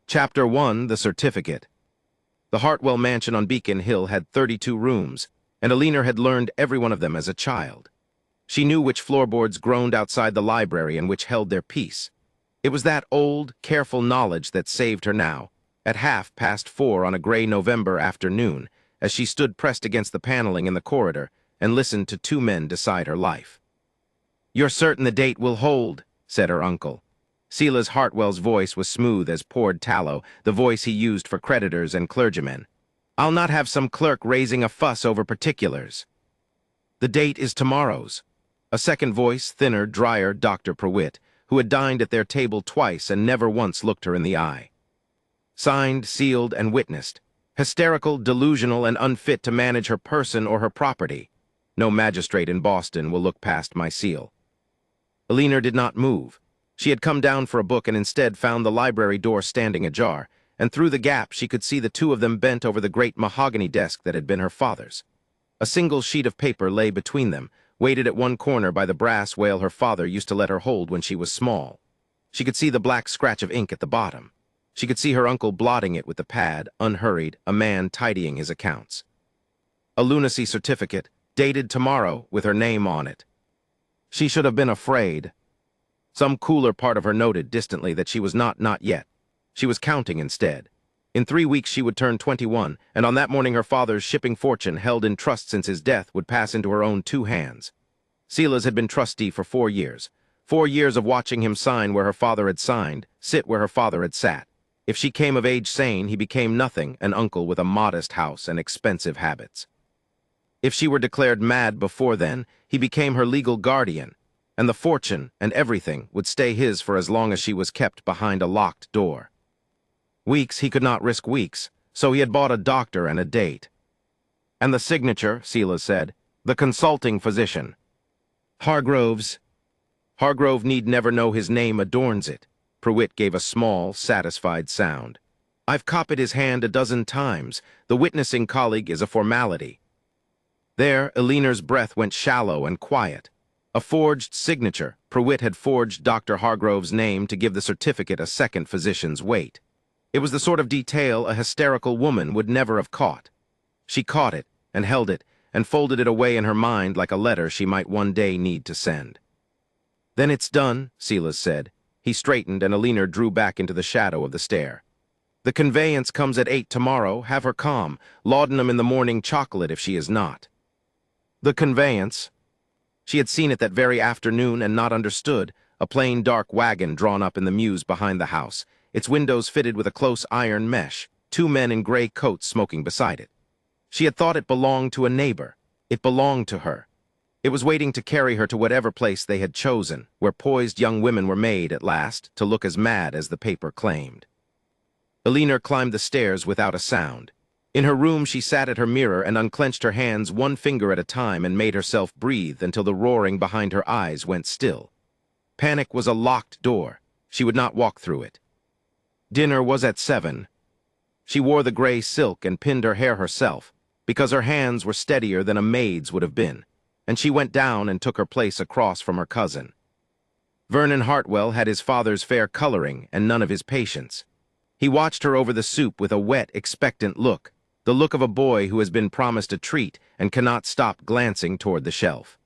Chapter 1, The Certificate. The Hartwell mansion on Beacon Hill had 32 rooms, and Alina had learned every one of them as a child. She knew which floorboards groaned outside the library and which held their peace. It was that old, careful knowledge that saved her now, at 4:30 on a gray November afternoon, as she stood pressed against the paneling in the corridor and listened to two men decide her life. "You're certain the date will hold," said her uncle. Silas Hartwell's voice was smooth as poured tallow, the voice he used for creditors and clergymen. "I'll not have some clerk raising a fuss over particulars." "The date is tomorrow's." A second voice, thinner, drier, Dr. Prewitt, who had dined at their table twice and never once looked her in the eye. Signed, sealed, and witnessed. Hysterical, delusional, and unfit to manage her person or her property. No magistrate in Boston will look past my seal. Alina did not move. She had come down for a book and instead found the library door standing ajar, and through the gap she could see the two of them bent over the great mahogany desk that had been her father's. A single sheet of paper lay between them, weighted at one corner by the brass whale her father used to let her hold when she was small. She could see the black scratch of ink at the bottom. She could see her uncle blotting it with the pad, unhurried, a man tidying his accounts. A lunacy certificate, dated tomorrow, with her name on it. She should have been afraid. Some cooler part of her noted distantly that she was not yet. She was counting instead. In 3 weeks she would turn 21, and on that morning her father's shipping fortune, held in trust since his death, would pass into her own 2 hands. Silas had been trustee for 4 years. 4 years of watching him sign where her father had signed, sit where her father had sat. If she came of age sane, he became nothing, an uncle with a modest house and expensive habits. If she were declared mad before then, he became her legal guardian, and the fortune and everything would stay his for as long as she was kept behind a locked door. Weeks, he could not risk weeks, so he had bought a doctor and a date. "And the signature," Silas said, "the consulting physician. Hargrove's." "Hargrove need never know his name adorns it." Prewitt gave a small, satisfied sound. "I've copied his hand a dozen times. The witnessing colleague is a formality." There, Alina's breath went shallow and quiet. A forged signature. Prewitt had forged Dr. Hargrove's name to give the certificate a second physician's weight. It was the sort of detail a hysterical woman would never have caught. She caught it, and held it, and folded it away in her mind like a letter she might one day need to send. "Then it's done," Silas said. He straightened, and Alina drew back into the shadow of the stair. "The conveyance comes at 8 tomorrow. Have her calm. Laudanum in the morning chocolate if she is not." The conveyance. She had seen it that very afternoon and not understood, a plain dark wagon drawn up in the mews behind the house, its windows fitted with a close iron mesh, 2 men in gray coats smoking beside it. She had thought it belonged to a neighbor. It belonged to her. It was waiting to carry her to whatever place they had chosen, where poised young women were made, at last, to look as mad as the paper claimed. Alina climbed the stairs without a sound. In her room she sat at her mirror and unclenched her hands 1 finger at a time and made herself breathe until the roaring behind her eyes went still. Panic was a locked door. She would not walk through it. Dinner was at 7. She wore the gray silk and pinned her hair herself, because her hands were steadier than a maid's would have been, and she went down and took her place across from her cousin. Vernon Hartwell had his father's fair coloring and none of his patience. He watched her over the soup with a wet, expectant look, the look of a boy who has been promised a treat and cannot stop glancing toward the shelf.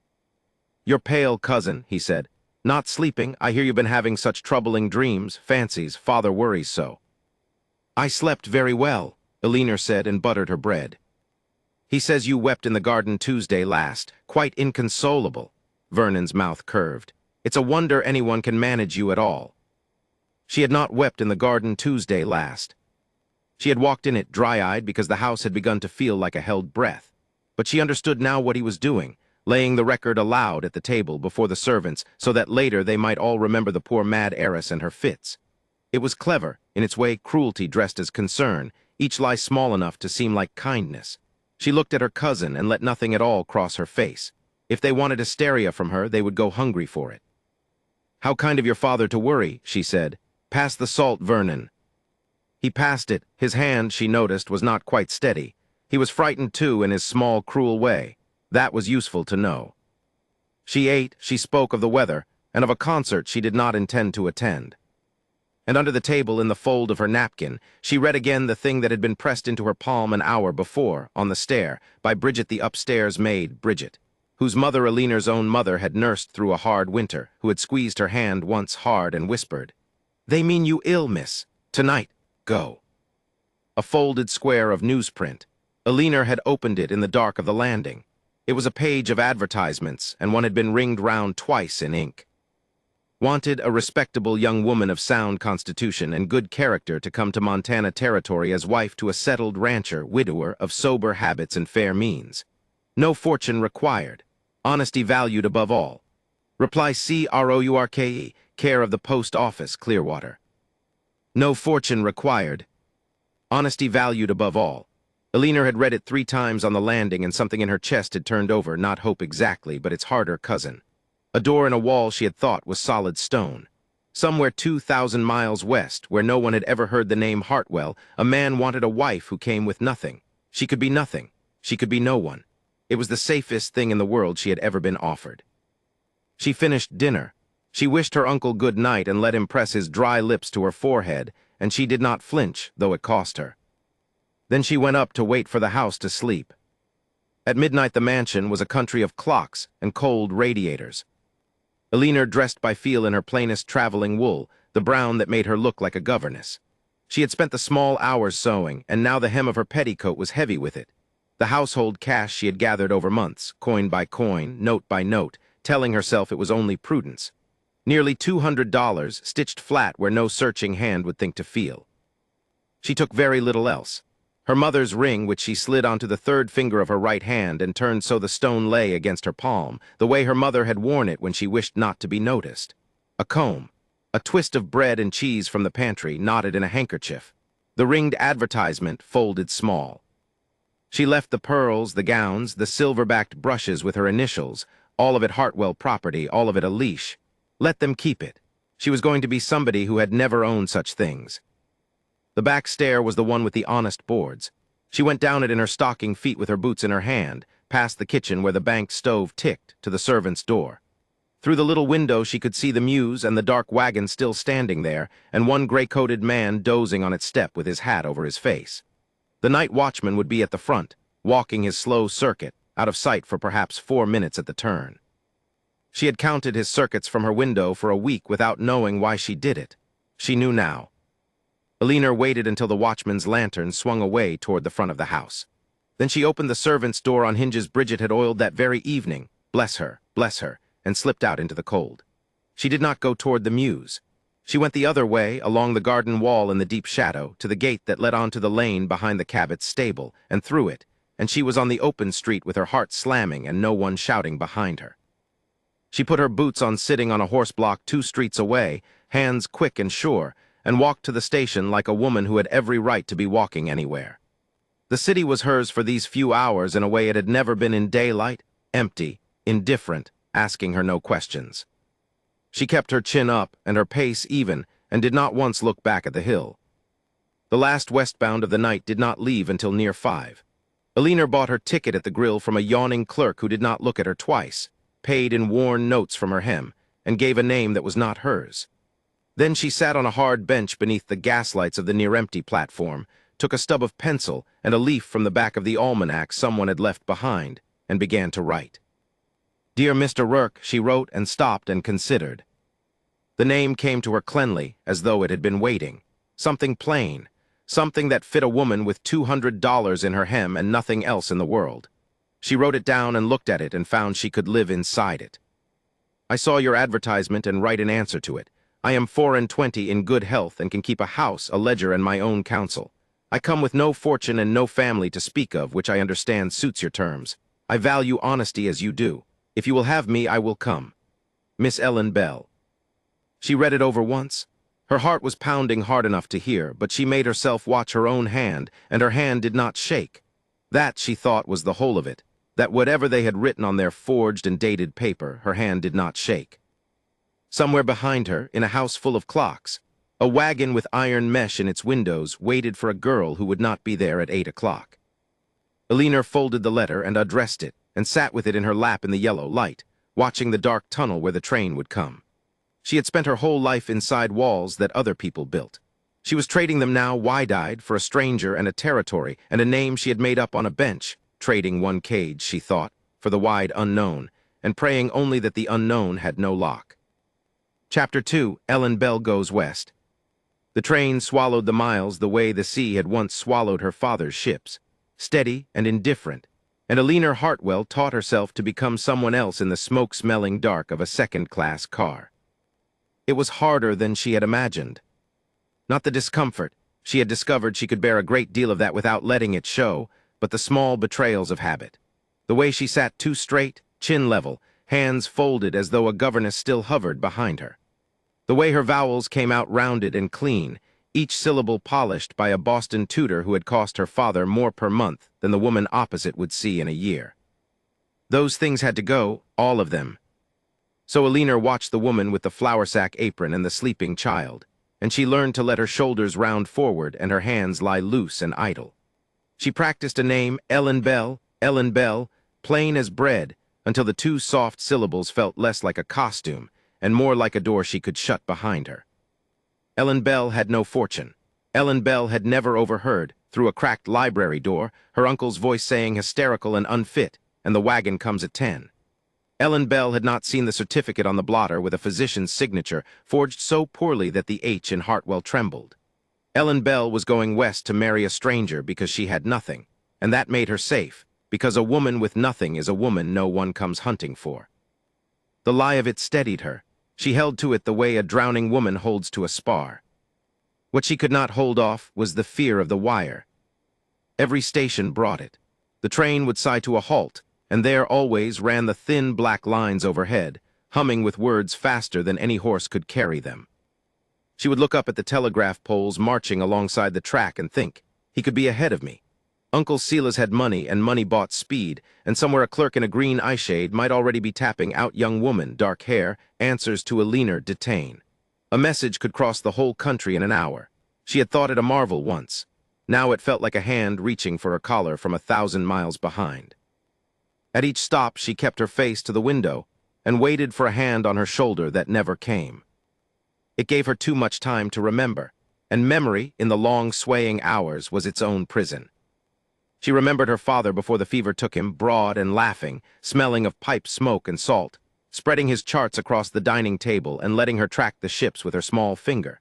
"You're pale, cousin," he said. "Not sleeping? I hear you've been having such troubling dreams, fancies. Father worries so." "I slept very well," Alina said, and buttered her bread. "He says you wept in the garden Tuesday last. Quite inconsolable." Vernon's mouth curved. "It's a wonder anyone can manage you at all." She had not wept in the garden Tuesday last. She had walked in it dry-eyed because the house had begun to feel like a held breath. But she understood now what he was doing, laying the record aloud at the table before the servants so that later they might all remember the poor mad heiress and her fits. It was clever, in its way cruelty dressed as concern, each lie small enough to seem like kindness. She looked at her cousin and let nothing at all cross her face. If they wanted hysteria from her, they would go hungry for it. "How kind of your father to worry," she said. "Pass the salt, Vernon." He passed it. His hand, she noticed, was not quite steady. He was frightened too in his small, cruel way. That was useful to know. She ate, she spoke of the weather, and of a concert she did not intend to attend. and under the table in the fold of her napkin, she read again the thing that had been pressed into her palm an hour before, on the stair, by Bridget the upstairs maid, Bridget, whose mother Alina's own mother had nursed through a hard winter, who had squeezed her hand once hard and whispered, "They mean you ill, miss. Tonight, go." A folded square of newsprint. Alina had opened it in the dark of the landing. It was a page of advertisements, and one had been ringed round twice in ink. Wanted a respectable young woman of sound constitution and good character to come to Montana Territory as wife to a settled rancher, widower, of sober habits and fair means. No fortune required. Honesty valued above all. Reply CROURKE, care of the post office, Clearwater. No fortune required. Honesty valued above all. Alina had read it 3 times on the landing, and something in her chest had turned over, not hope exactly, but its harder cousin. A door in a wall she had thought was solid stone. Somewhere 2,000 miles west, where no one had ever heard the name Hartwell, a man wanted a wife who came with nothing. She could be nothing. She could be no one. It was the safest thing in the world she had ever been offered. She finished dinner. She wished her uncle good night and let him press his dry lips to her forehead, and she did not flinch, though it cost her. Then she went up to wait for the house to sleep. At midnight the mansion was a country of clocks and cold radiators. Alina dressed by feel in her plainest traveling wool, the brown that made her look like a governess. She had spent the small hours sewing, and now the hem of her petticoat was heavy with it. The household cash she had gathered over months, coin by coin, note by note, telling herself it was only prudence. Nearly $200, stitched flat where no searching hand would think to feel. She took very little else. Her mother's ring, which she slid onto the 3rd finger of her right hand and turned so the stone lay against her palm, the way her mother had worn it when she wished not to be noticed. A comb. A twist of bread and cheese from the pantry, knotted in a handkerchief. The ringed advertisement, folded small. She left the pearls, the gowns, the silver-backed brushes with her initials, all of it Hartwell property, all of it a leash. Let them keep it. She was going to be somebody who had never owned such things. The back stair was the one with the honest boards. She went down it in her stocking feet with her boots in her hand, past the kitchen where the banked stove ticked, to the servant's door. Through the little window she could see the mews and the dark wagon still standing there, and one gray-coated man dozing on its step with his hat over his face. The night watchman would be at the front, walking his slow circuit, out of sight for perhaps 4 minutes at the turn. She had counted his circuits from her window for a week without knowing why she did it. She knew now. Alina waited until the watchman's lantern swung away toward the front of the house. Then she opened the servant's door on hinges Bridget had oiled that very evening, bless her, and slipped out into the cold. She did not go toward the mews. She went the other way, along the garden wall in the deep shadow, to the gate that led onto the lane behind the Cabot's stable, and through it, and she was on the open street with her heart slamming and no one shouting behind her. She put her boots on sitting on a horse block 2 streets away, hands quick and sure, and walked to the station like a woman who had every right to be walking anywhere. The city was hers for these few hours in a way it had never been in daylight, empty, indifferent, asking her no questions. She kept her chin up and her pace even, and did not once look back at the hill. The last westbound of the night did not leave until near 5. Alina bought her ticket at the grill from a yawning clerk who did not look at her twice, paid in worn notes from her hem, and gave a name that was not hers. Then she sat on a hard bench beneath the gaslights of the near-empty platform, took a stub of pencil and a leaf from the back of the almanac someone had left behind, and began to write. "Dear Mr. Rourke," she wrote and stopped and considered. The name came to her cleanly, as though it had been waiting. Something plain, something that fit a woman with $200 in her hem and nothing else in the world. She wrote it down and looked at it and found she could live inside it. "I saw your advertisement and write an answer to it. I am 24 in good health and can keep a house, a ledger, and my own counsel. I come with no fortune and no family to speak of, which I understand suits your terms. I value honesty as you do. If you will have me, I will come. Miss Ellen Bell." She read it over once. Her heart was pounding hard enough to hear, but she made herself watch her own hand, and her hand did not shake. That, she thought, was the whole of it, that whatever they had written on their forged and dated paper, her hand did not shake. Somewhere behind her, in a house full of clocks, a wagon with iron mesh in its windows waited for a girl who would not be there at 8 o'clock. Alina folded the letter and addressed it, and sat with it in her lap in the yellow light, watching the dark tunnel where the train would come. She had spent her whole life inside walls that other people built. She was trading them now wide-eyed for a stranger and a territory and a name she had made up on a bench, trading one cage, she thought, for the wide unknown, and praying only that the unknown had no lock. Chapter 2, Ellen Bell Goes West. The train swallowed the miles the way the sea had once swallowed her father's ships, steady and indifferent, and Alina Hartwell taught herself to become someone else in the smoke-smelling dark of a second-class car. It was harder than she had imagined. Not the discomfort. She had discovered she could bear a great deal of that without letting it show, but the small betrayals of habit. The way she sat too straight, chin level, hands folded as though a governess still hovered behind her. The way her vowels came out rounded and clean, each syllable polished by a Boston tutor who had cost her father more per month than the woman opposite would see in a year. Those things had to go, all of them. So Alina watched the woman with the flour sack apron and the sleeping child, and she learned to let her shoulders round forward and her hands lie loose and idle. She practiced a name, Ellen Bell, plain as bread, until the two soft syllables felt less like a costume and more like a door she could shut behind her. Ellen Bell had no fortune. Ellen Bell had never overheard, through a cracked library door, her uncle's voice saying hysterical and unfit, and the wagon comes at 10. Ellen Bell had not seen the certificate on the blotter with a physician's signature forged so poorly that the H in Hartwell trembled. Ellen Bell was going west to marry a stranger because she had nothing, and that made her safe, because a woman with nothing is a woman no one comes hunting for. The lie of it steadied her. She held to it the way a drowning woman holds to a spar. What she could not hold off was the fear of the wire. Every station brought it. The train would sigh to a halt, and there always ran the thin black lines overhead, humming with words faster than any horse could carry them. She would look up at the telegraph poles marching alongside the track and think, he could be ahead of me. Uncle Silas had money, and money bought speed, and somewhere a clerk in a green eyeshade might already be tapping out young woman, dark hair, answers to Alina, detain. A message could cross the whole country in an hour. She had thought it a marvel once. Now it felt like a hand reaching for a collar from 1,000 miles behind. At each stop she kept her face to the window and waited for a hand on her shoulder that never came. It gave her too much time to remember, and memory, in the long swaying hours, was its own prison. She remembered her father before the fever took him, broad and laughing, smelling of pipe smoke and salt, spreading his charts across the dining table and letting her track the ships with her small finger.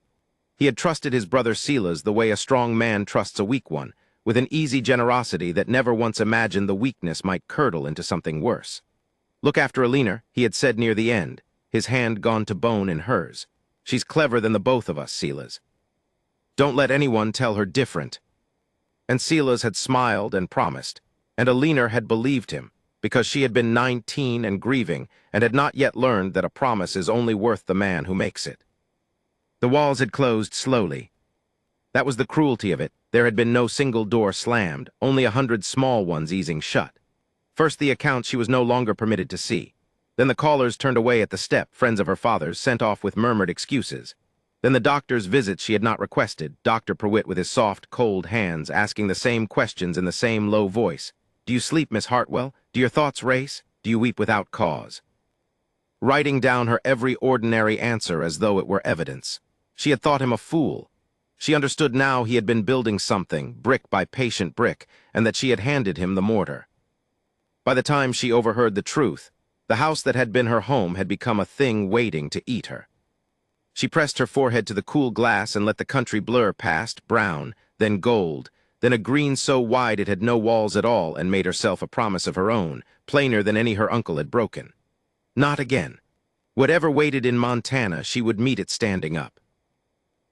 He had trusted his brother Silas the way a strong man trusts a weak one, with an easy generosity that never once imagined the weakness might curdle into something worse. Look after Alina, he had said near the end, his hand gone to bone in hers. She's clever than the both of us, Silas. Don't let anyone tell her different. And Silas had smiled and promised, and Alina had believed him, because she had been 19 and grieving, and had not yet learned that a promise is only worth the man who makes it. The walls had closed slowly. That was the cruelty of it. There had been no single door slammed, only 100 small ones easing shut. First the accounts she was no longer permitted to see. Then the callers turned away at the step, friends of her father's, sent off with murmured excuses. Then the doctor's visits she had not requested, Dr. Prewitt with his soft, cold hands, asking the same questions in the same low voice. Do you sleep, Miss Hartwell? Do your thoughts race? Do you weep without cause? Writing down her every ordinary answer as though it were evidence. She had thought him a fool. She understood now he had been building something, brick by patient brick, and that she had handed him the mortar. By the time she overheard the truth, the house that had been her home had become a thing waiting to eat her. She pressed her forehead to the cool glass and let the country blur past, brown, then gold, then a green so wide it had no walls at all, and made herself a promise of her own, plainer than any her uncle had broken. Not again. Whatever waited in Montana, she would meet it standing up.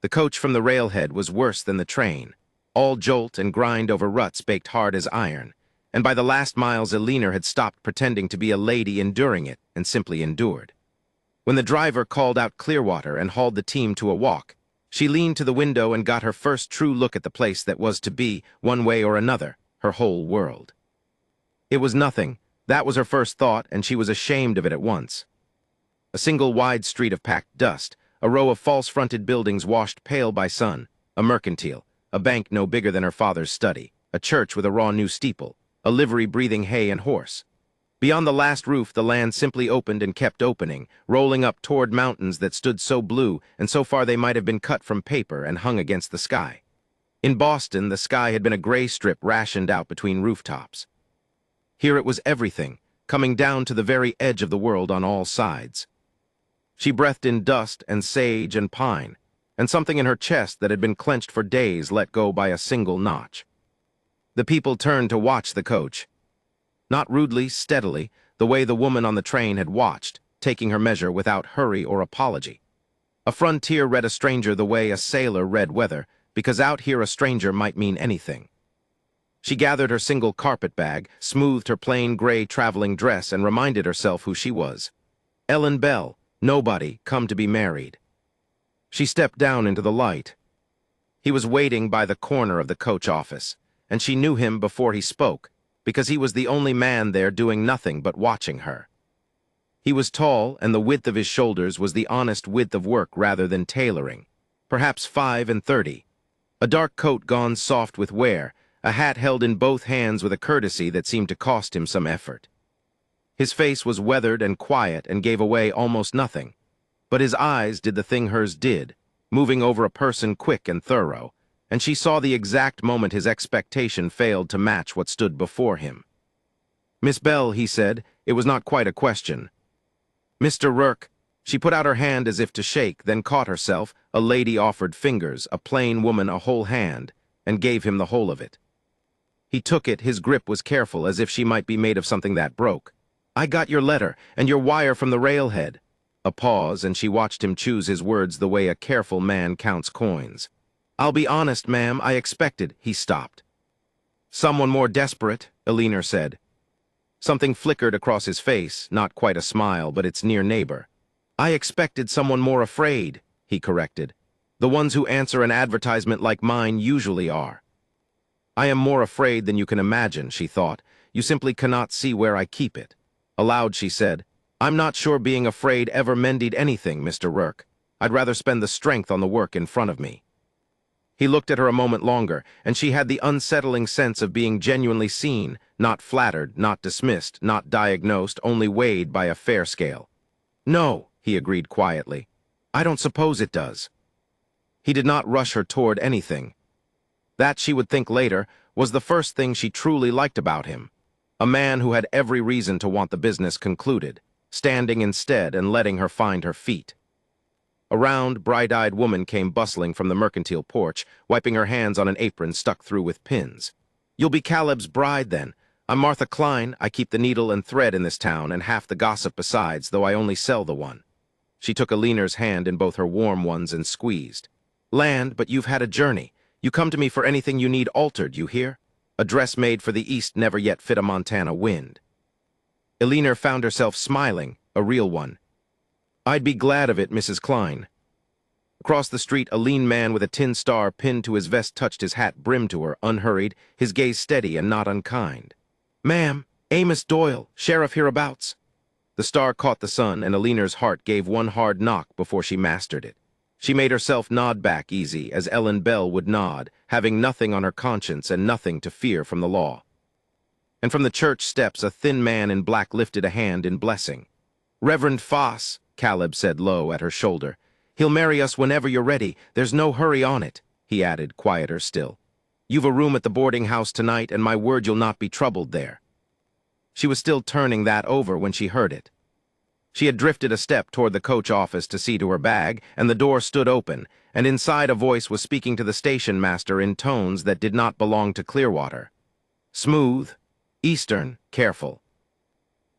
The coach from the railhead was worse than the train, all jolt and grind over ruts baked hard as iron, and by the last miles Alina had stopped pretending to be a lady enduring it and simply endured. When the driver called out Clearwater and hauled the team to a walk, she leaned to the window and got her first true look at the place that was to be, one way or another, her whole world. It was nothing. That was her first thought, and she was ashamed of it at once. A single wide street of packed dust, a row of false-fronted buildings washed pale by sun, a mercantile, a bank no bigger than her father's study, a church with a raw new steeple, a livery breathing hay and horse. Beyond the last roof, the land simply opened and kept opening, rolling up toward mountains that stood so blue and so far they might have been cut from paper and hung against the sky. In Boston, the sky had been a gray strip rationed out between rooftops. Here it was everything, coming down to the very edge of the world on all sides. She breathed in dust and sage and pine, and something in her chest that had been clenched for days let go by a single notch. The people turned to watch the coach. Not rudely, steadily, the way the woman on the train had watched, taking her measure without hurry or apology. A frontier read a stranger the way a sailor read weather, because out here a stranger might mean anything. She gathered her single carpet bag, smoothed her plain gray traveling dress, and reminded herself who she was. Ellen Bell, nobody, come to be married. She stepped down into the light. He was waiting by the corner of the coach office, and she knew him before he spoke, because he was the only man there doing nothing but watching her. He was tall, and the width of his shoulders was the honest width of work rather than tailoring, perhaps 35. A dark coat gone soft with wear, a hat held in both hands with a courtesy that seemed to cost him some effort. His face was weathered and quiet and gave away almost nothing, but his eyes did the thing hers did, moving over a person quick and thorough, and she saw the exact moment his expectation failed to match what stood before him. "Miss Bell," he said, it was not quite a question. "Mr. Rourke." She put out her hand as if to shake, then caught herself. A lady offered fingers, a plain woman a whole hand, and gave him the whole of it. He took it, his grip was careful, as if she might be made of something that broke. "I got your letter, and your wire from the railhead." A pause, and she watched him choose his words the way a careful man counts coins. "I'll be honest, ma'am, I expected—" He stopped. "Someone more desperate," Eleanor said. Something flickered across his face, not quite a smile, but its near neighbor. "I expected someone more afraid," he corrected. "The ones who answer an advertisement like mine usually are." "I am more afraid than you can imagine," she thought. "You simply cannot see where I keep it." Aloud she said, "I'm not sure being afraid ever mended anything, Mr. Rourke. I'd rather spend the strength on the work in front of me." He looked at her a moment longer, and she had the unsettling sense of being genuinely seen, not flattered, not dismissed, not diagnosed, only weighed by a fair scale. "No," he agreed quietly. "I don't suppose it does." He did not rush her toward anything. That, she would think later, was the first thing she truly liked about him. A man who had every reason to want the business concluded, standing instead and letting her find her feet. A round, bright-eyed woman came bustling from the mercantile porch, wiping her hands on an apron stuck through with pins. "You'll be Caleb's bride, then. I'm Martha Klein. I keep the needle and thread in this town, and half the gossip besides, though I only sell the one." She took Eleanor's hand in both her warm ones and squeezed. "Land, but you've had a journey. You come to me for anything you need altered, you hear? A dress made for the East never yet fit a Montana wind." Eleanor found herself smiling, a real one. "I'd be glad of it, Mrs. Klein." Across the street, a lean man with a tin star pinned to his vest touched his hat brim to her, unhurried, his gaze steady and not unkind. "Ma'am, Amos Doyle, sheriff hereabouts." The star caught the sun, and Eleanor's heart gave one hard knock before she mastered it. She made herself nod back easy, as Ellen Bell would nod, having nothing on her conscience and nothing to fear from the law. And from the church steps a thin man in black lifted a hand in blessing. "Reverend Foss," Caleb said low at her shoulder. "He'll marry us whenever you're ready. There's no hurry on it," he added, quieter still. "You've a room at the boarding house tonight, and my word you'll not be troubled there." She was still turning that over when she heard it. She had drifted a step toward the coach office to see to her bag, and the door stood open, and inside a voice was speaking to the station master in tones that did not belong to Clearwater. Smooth, Eastern, careful.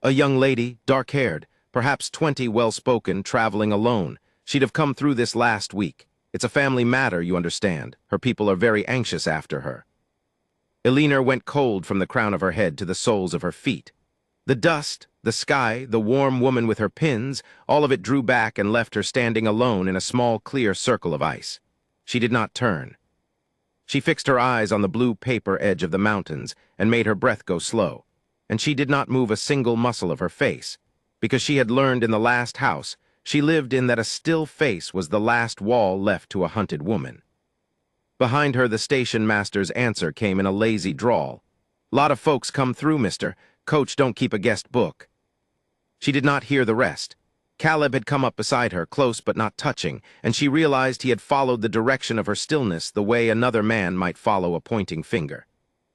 A young lady, dark-haired, perhaps 20, well-spoken, traveling alone. She'd have come through this last week. It's a family matter, you understand. Her people are very anxious after her. Eleanor went cold from the crown of her head to the soles of her feet. The dust, the sky, the warm woman with her pins, all of it drew back and left her standing alone in a small, clear circle of ice. She did not turn. She fixed her eyes on the blue paper edge of the mountains and made her breath go slow, and she did not move a single muscle of her face, because she had learned in the last house she lived in that a still face was the last wall left to a hunted woman. Behind her, the station master's answer came in a lazy drawl. "Lot of folks come through, mister. Coach don't keep a guest book." She did not hear the rest. Caleb had come up beside her, close but not touching, and she realized he had followed the direction of her stillness the way another man might follow a pointing finger.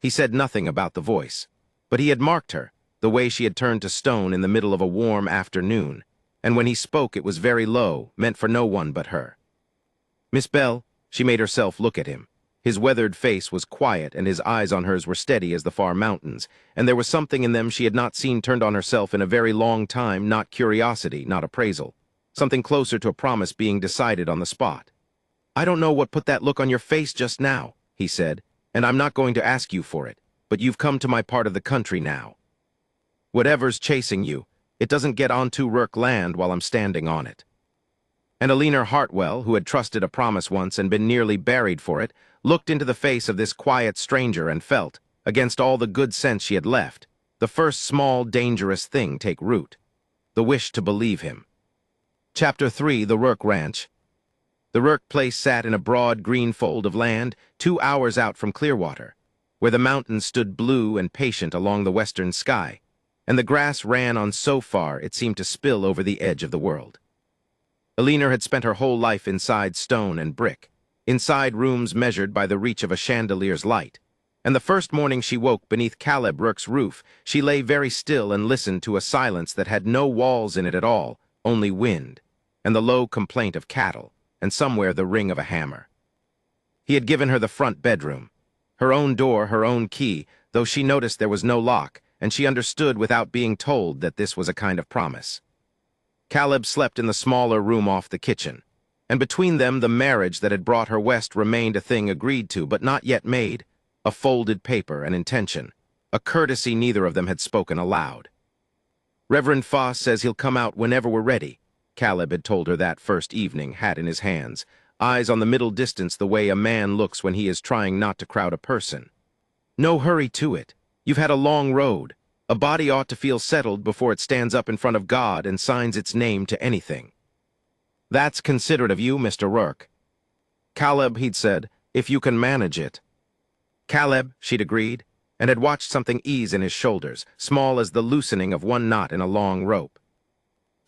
He said nothing about the voice, but he had marked her, the way she had turned to stone in the middle of a warm afternoon, and when he spoke it was very low, meant for no one but her. "Miss Bell," she made herself look at him. His weathered face was quiet, and his eyes on hers were steady as the far mountains, and there was something in them she had not seen turned on herself in a very long time, not curiosity, not appraisal. Something closer to a promise being decided on the spot. "I don't know what put that look on your face just now," he said, "and I'm not going to ask you for it, but you've come to my part of the country now. Whatever's chasing you, it doesn't get onto Rourke land while I'm standing on it." And Alina Hartwell, who had trusted a promise once and been nearly buried for it, looked into the face of this quiet stranger and felt, against all the good sense she had left, the first small, dangerous thing take root: the wish to believe him. Chapter 3: The Rourke Ranch. The Rourke place sat in a broad green fold of land 2 hours out from Clearwater, where the mountains stood blue and patient along the western sky, and the grass ran on so far it seemed to spill over the edge of the world. Alina had spent her whole life inside stone and brick, inside rooms measured by the reach of a chandelier's light, and the first morning she woke beneath Caleb Rourke's roof, she lay very still and listened to a silence that had no walls in it at all, only wind, and the low complaint of cattle, and somewhere the ring of a hammer. He had given her the front bedroom, her own door, her own key, though she noticed there was no lock, and she understood without being told that this was a kind of promise. Caleb slept in the smaller room off the kitchen, and between them the marriage that had brought her west remained a thing agreed to but not yet made, a folded paper, an intention, a courtesy neither of them had spoken aloud. "Reverend Foss says he'll come out whenever we're ready," Caleb had told her that first evening, hat in his hands, eyes on the middle distance the way a man looks when he is trying not to crowd a person. "No hurry to it. You've had a long road. A body ought to feel settled before it stands up in front of God and signs its name to anything." "That's considerate of you, Mr. Rourke." "Caleb," he'd said, "if you can manage it." "Caleb," she'd agreed, and had watched something ease in his shoulders, small as the loosening of one knot in a long rope.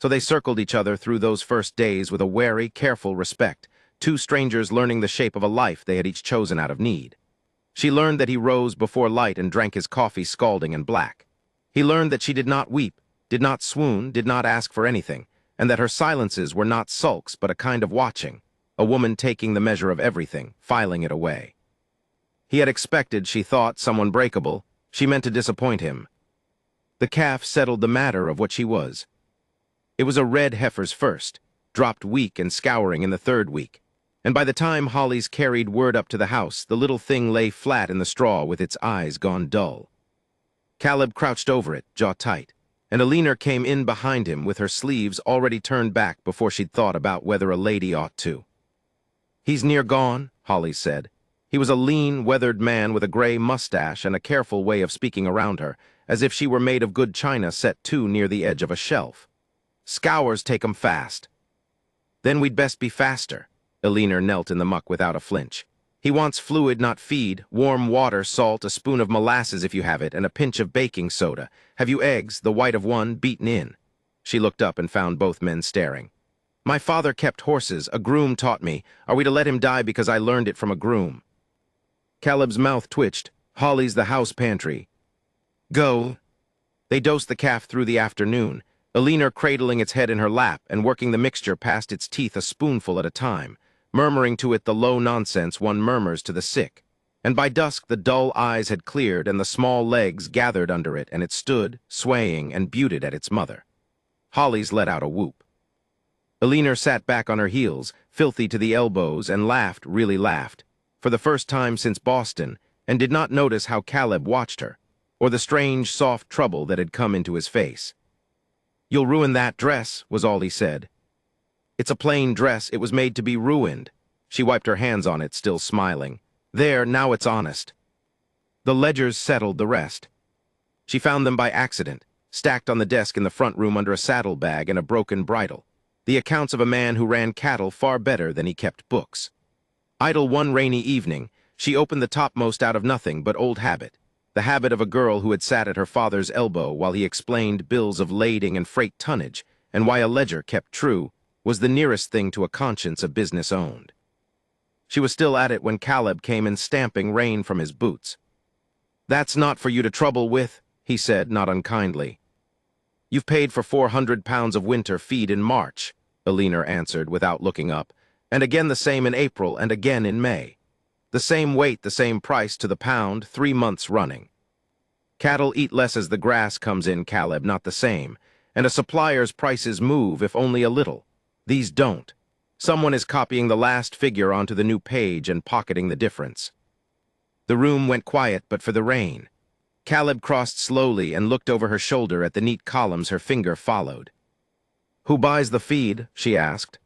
So they circled each other through those first days with a wary, careful respect, two strangers learning the shape of a life they had each chosen out of need. She learned that he rose before light and drank his coffee scalding and black. He learned that she did not weep, did not swoon, did not ask for anything, and that her silences were not sulks but a kind of watching, a woman taking the measure of everything, filing it away. He had expected, she thought, someone breakable. She meant to disappoint him. The calf settled the matter of what she was. It was a red heifer's first, dropped weak and scouring in the 3rd week, and by the time Holly's carried word up to the house, the little thing lay flat in the straw with its eyes gone dull. Caleb crouched over it, jaw tight, and Alina came in behind him with her sleeves already turned back before she'd thought about whether a lady ought to. "He's near gone," Holly said. He was a lean, weathered man with a gray mustache and a careful way of speaking around her, as if she were made of good china set too near the edge of a shelf. "Scours take 'em fast." "Then we'd best be faster." Alina knelt in the muck without a flinch. "He wants fluid, not feed, warm water, salt, a spoon of molasses if you have it, and a pinch of baking soda. Have you eggs, the white of one, beaten in?" She looked up and found both men staring. "My father kept horses, a groom taught me. Are we to let him die because I learned it from a groom?" Caleb's mouth twitched. "Holly's the house pantry." "Go." They dosed the calf through the afternoon, Alina cradling its head in her lap and working the mixture past its teeth a spoonful at a time, murmuring to it the low nonsense one murmurs to the sick. And by dusk the dull eyes had cleared and the small legs gathered under it, and it stood, swaying and buted at its mother. Holly's let out a whoop. Alina sat back on her heels, filthy to the elbows, and laughed, really laughed, for the first time since Boston, and did not notice how Caleb watched her, or the strange, soft trouble that had come into his face. "You'll ruin that dress," was all he said. "It's a plain dress. It was made to be ruined." She wiped her hands on it, still smiling. "There, now it's honest." The ledgers settled the rest. She found them by accident, stacked on the desk in the front room under a saddlebag and a broken bridle, the accounts of a man who ran cattle far better than he kept books. Idle one rainy evening, she opened the topmost out of nothing but old habit, the habit of a girl who had sat at her father's elbow while he explained bills of lading and freight tonnage, and why a ledger kept true, was the nearest thing to a conscience a business owned. She was still at it when Caleb came in stamping rain from his boots. "That's not for you to trouble with," he said, not unkindly. "You've paid for 400 pounds of winter feed in March," Alina answered without looking up, "and again the same in April and again in May. The same weight, the same price to the pound, 3 months running. Cattle eat less as the grass comes in, Caleb, not the same, and a supplier's prices move, if only a little. These don't. Someone is copying the last figure onto the new page and pocketing the difference." The room went quiet but for the rain. Caleb crossed slowly and looked over her shoulder at the neat columns her finger followed. "Who buys the feed?" she asked.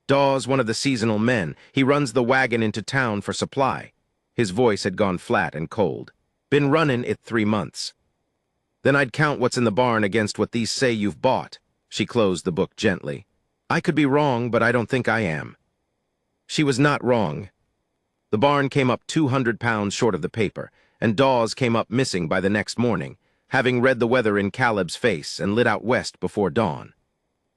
"Dawes, one of the seasonal men. He runs the wagon into town for supply." His voice had gone flat and cold. "Been running it 3 months." "Then I'd count what's in the barn against what these say you've bought." She closed the book gently. "I could be wrong, but I don't think I am." She was not wrong. The barn came up 200 pounds short of the paper, and Dawes came up missing by the next morning, having read the weather in Caleb's face and lit out west before dawn.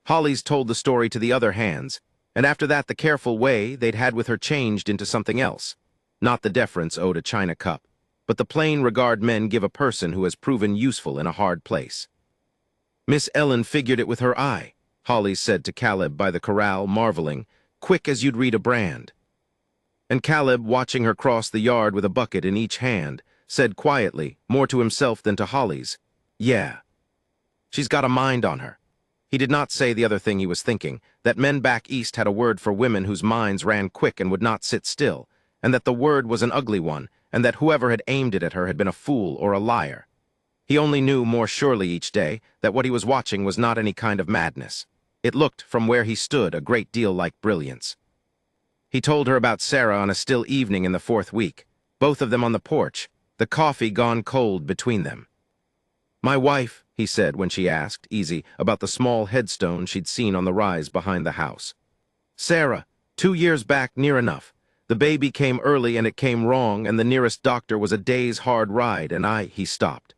Holly's told the story to the other hands, and after that the careful way they'd had with her changed into something else. Not the deference owed a china cup, but the plain regard men give a person who has proven useful in a hard place. "Miss Ellen figured it with her eye," Holly said to Caleb by the corral, marveling, "quick as you'd read a brand." And Caleb, watching her cross the yard with a bucket in each hand, said quietly, more to himself than to Holly's, "Yeah. She's got a mind on her." He did not say the other thing he was thinking, that men back east had a word for women whose minds ran quick and would not sit still, and that the word was an ugly one, and that whoever had aimed it at her had been a fool or a liar. He only knew more surely each day that what he was watching was not any kind of madness. It looked, from where he stood, a great deal like brilliance. He told her about Sarah on a still evening in the 4th week, both of them on the porch, the coffee gone cold between them. "My wife," he said when she asked, easy, about the small headstone she'd seen on the rise behind the house. "Sarah, 2 years back, near enough. The baby came early and it came wrong, and the nearest doctor was a day's hard ride, and he stopped.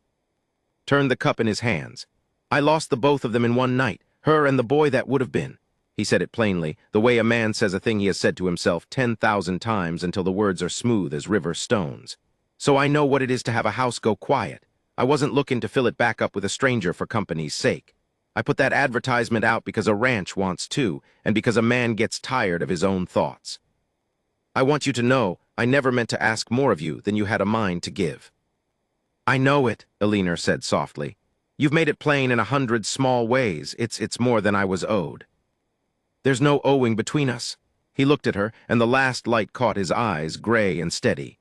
Turned the cup in his hands. I lost the both of them in one night, her and the boy that would have been." He said it plainly, the way a man says a thing he has said to himself 10,000 times until the words are smooth as river stones. "So I know what it is to have a house go quiet. I wasn't looking to fill it back up with a stranger for company's sake. I put that advertisement out because a ranch wants to, and because a man gets tired of his own thoughts. I want you to know I never meant to ask more of you than you had a mind to give." "I know it," Alina said softly. "You've made it plain in 100 small ways. It's more than I was owed." "There's no owing between us." He looked at her, and the last light caught his eyes, gray and steady.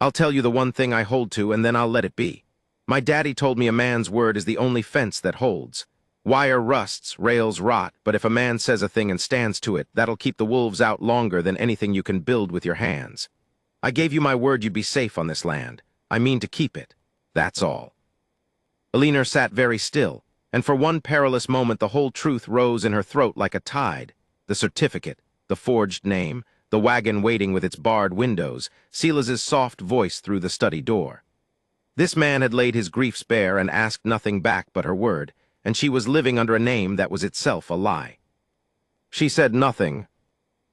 "I'll tell you the one thing I hold to, and then I'll let it be. My daddy told me a man's word is the only fence that holds. Wire rusts, rails rot, but if a man says a thing and stands to it, that'll keep the wolves out longer than anything you can build with your hands. I gave you my word you'd be safe on this land. I mean to keep it. That's all." Alina sat very still, and for one perilous moment the whole truth rose in her throat like a tide. The certificate, the forged name, the wagon waiting with its barred windows, Silas's soft voice through the study door. This man had laid his griefs bare and asked nothing back but her word, and she was living under a name that was itself a lie. She said nothing.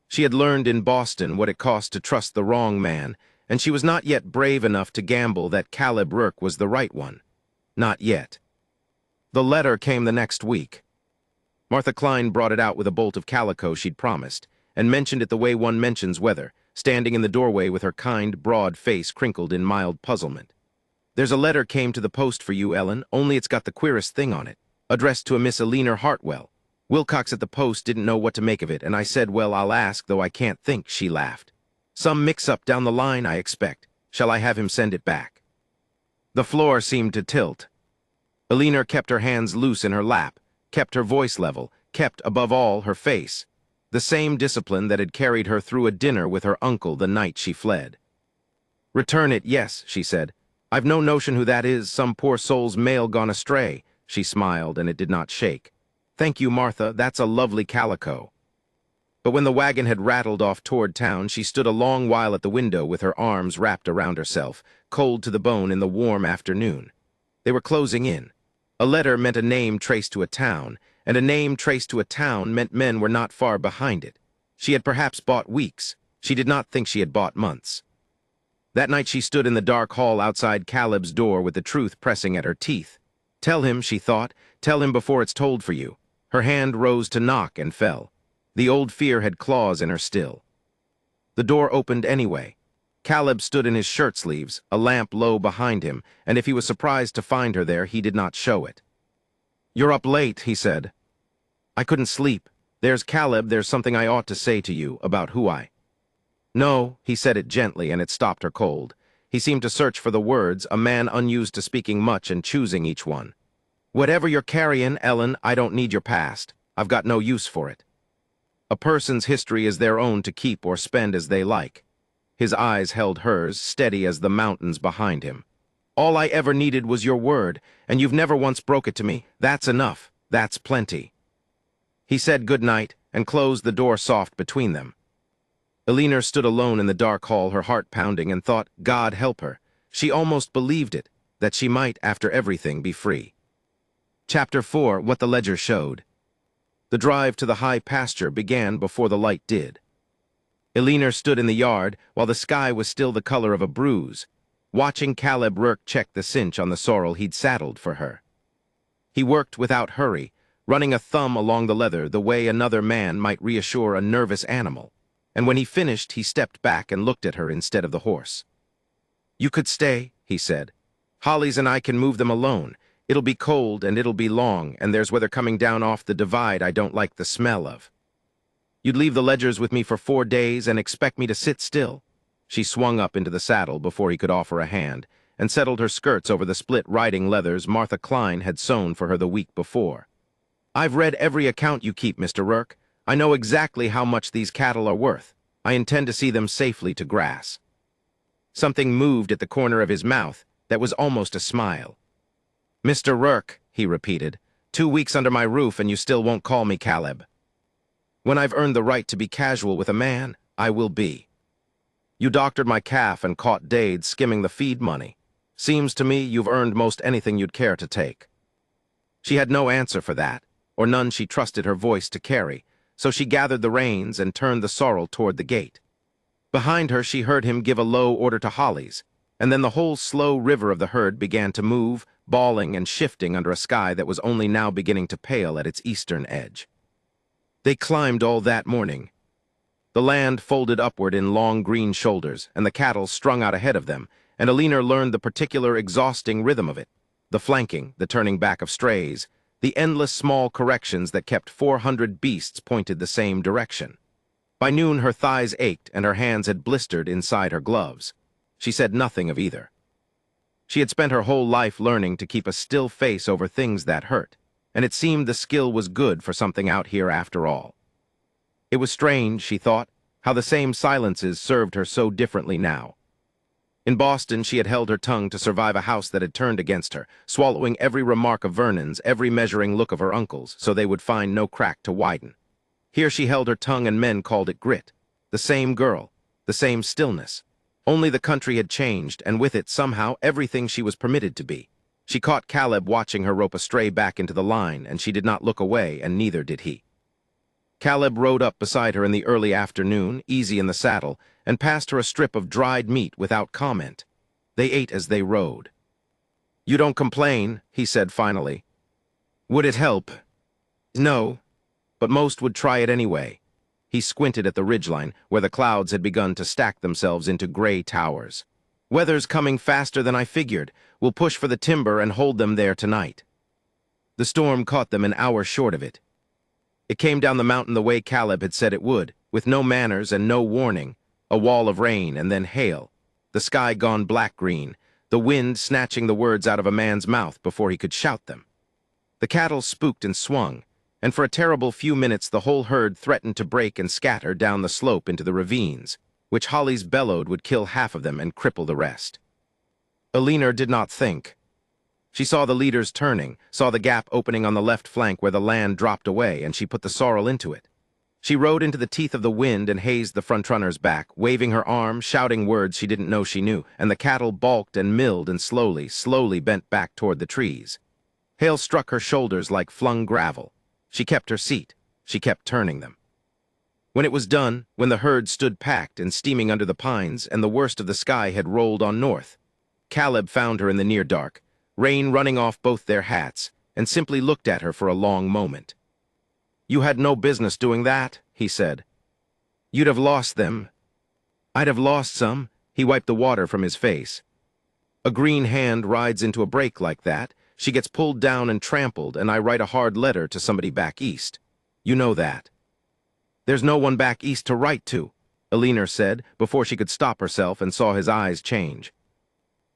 She had learned in Boston what it cost to trust the wrong man, and she was not yet brave enough to gamble that Caleb Rourke was the right one. Not yet. The letter came the next week. Martha Klein brought it out with a bolt of calico she'd promised, and mentioned it the way one mentions weather, standing in the doorway with her kind, broad face crinkled in mild puzzlement. "There's a letter came to the post for you, Ellen, only it's got the queerest thing on it, addressed to a Miss Alina Hartwell. Wilcox at the post didn't know what to make of it, and I said, well, I'll ask, though I can't think," she laughed. "Some mix-up down the line, I expect. Shall I have him send it back?" The floor seemed to tilt. Alina kept her hands loose in her lap, kept her voice level, kept, above all, her face, the same discipline that had carried her through a dinner with her uncle the night she fled. "Return it, yes," she said. "I've no notion who that is, some poor soul's mail gone astray." She smiled, and it did not shake. "Thank you, Martha, that's a lovely calico." But when the wagon had rattled off toward town, she stood a long while at the window with her arms wrapped around herself, cold to the bone in the warm afternoon. They were closing in. A letter meant a name traced to a town, and a name traced to a town meant men were not far behind it. She had perhaps bought weeks. She did not think she had bought months. That night she stood in the dark hall outside Caleb's door with the truth pressing at her teeth. Tell him, she thought, tell him before it's told for you. Her hand rose to knock and fell. The old fear had claws in her still. The door opened anyway. Caleb stood in his shirt sleeves, a lamp low behind him, and if he was surprised to find her there, he did not show it. "You're up late," he said. "I couldn't sleep. There's Caleb, there's something I ought to say to you about who I—" "No," he said it gently, and it stopped her cold. He seemed to search for the words, a man unused to speaking much and choosing each one. "Whatever you're carrying, Ellen, I don't need your past. I've got no use for it. A person's history is their own to keep or spend as they like." His eyes held hers, steady as the mountains behind him. "All I ever needed was your word, and you've never once broke it to me. That's enough. That's plenty." He said good night and closed the door soft between them. Elinor stood alone in the dark hall, her heart pounding, and thought, God help her. She almost believed it, that she might, after everything, be free. Chapter 4, What the Ledger Showed. The drive to the high pasture began before the light did. Elinor stood in the yard while the sky was still the color of a bruise, watching Caleb Rourke check the cinch on the sorrel he'd saddled for her. He worked without hurry, running a thumb along the leather the way another man might reassure a nervous animal, and when he finished he stepped back and looked at her instead of the horse. "You could stay," he said. "Hollies and I can move them alone. It'll be cold and it'll be long, and there's weather coming down off the divide I don't like the smell of. You'd leave the ledgers with me for 4 days and expect me to sit still?" She swung up into the saddle before he could offer a hand, and settled her skirts over the split riding leathers Martha Klein had sewn for her the week before. "I've read every account you keep, Mr. Rourke. I know exactly how much these cattle are worth. I intend to see them safely to grass." Something moved at the corner of his mouth that was almost a smile. "Mr. Rourke," he repeated, 2 weeks under my roof and you still won't call me Caleb. When I've earned the right to be casual with a man, I will be. You doctored my calf and caught Dade skimming the feed money. Seems to me you've earned most anything you'd care to take." She had no answer for that, or none she trusted her voice to carry, so she gathered the reins and turned the sorrel toward the gate. Behind her she heard him give a low order to Hollies, and then the whole slow river of the herd began to move, bawling and shifting under a sky that was only now beginning to pale at its eastern edge. They climbed all that morning. The land folded upward in long green shoulders, and the cattle strung out ahead of them, and Elinor learned the particular exhausting rhythm of it, the flanking, the turning back of strays, the endless small corrections that kept 400 beasts pointed the same direction. By noon her thighs ached and her hands had blistered inside her gloves. She said nothing of either. She had spent her whole life learning to keep a still face over things that hurt, and it seemed the skill was good for something out here after all. It was strange, she thought, how the same silences served her so differently now. In Boston, she had held her tongue to survive a house that had turned against her, swallowing every remark of Vernon's, every measuring look of her uncle's, so they would find no crack to widen. Here she held her tongue and men called it grit. The same girl, the same stillness. Only the country had changed, and with it, somehow, everything she was permitted to be. She caught Caleb watching her rope a stray back into the line, and she did not look away, and neither did he. Caleb rode up beside her in the early afternoon, easy in the saddle, and passed her a strip of dried meat without comment. They ate as they rode. "You don't complain," he said finally. "Would it help?" "No, but most would try it anyway." He squinted at the ridgeline, where the clouds had begun to stack themselves into gray towers. "Weather's coming faster than I figured. We'll push for the timber and hold them there tonight." The storm caught them an hour short of it. It came down the mountain the way Caleb had said it would, with no manners and no warning, a wall of rain and then hail, the sky gone black-green, the wind snatching the words out of a man's mouth before he could shout them. The cattle spooked and swung, and for a terrible few minutes the whole herd threatened to break and scatter down the slope into the ravines, which Hollies bellowed would kill half of them and cripple the rest. Elinor did not think. She saw the leaders turning, saw the gap opening on the left flank where the land dropped away, and she put the sorrel into it. She rode into the teeth of the wind and hazed the front-runner's back, waving her arm, shouting words she didn't know she knew, and the cattle balked and milled and slowly bent back toward the trees. Hail struck her shoulders like flung gravel. She kept her seat. She kept turning them. When it was done, when the herd stood packed and steaming under the pines and the worst of the sky had rolled on north, Caleb found her in the near dark, rain running off both their hats, and simply looked at her for a long moment. "You had no business doing that," he said. "You'd have lost them." "I'd have lost some." He wiped the water from his face. "A green hand rides into a break like that. She gets pulled down and trampled, and I write a hard letter to somebody back east. You know that." "There's no one back east to write to," Alina said, before she could stop herself and saw his eyes change.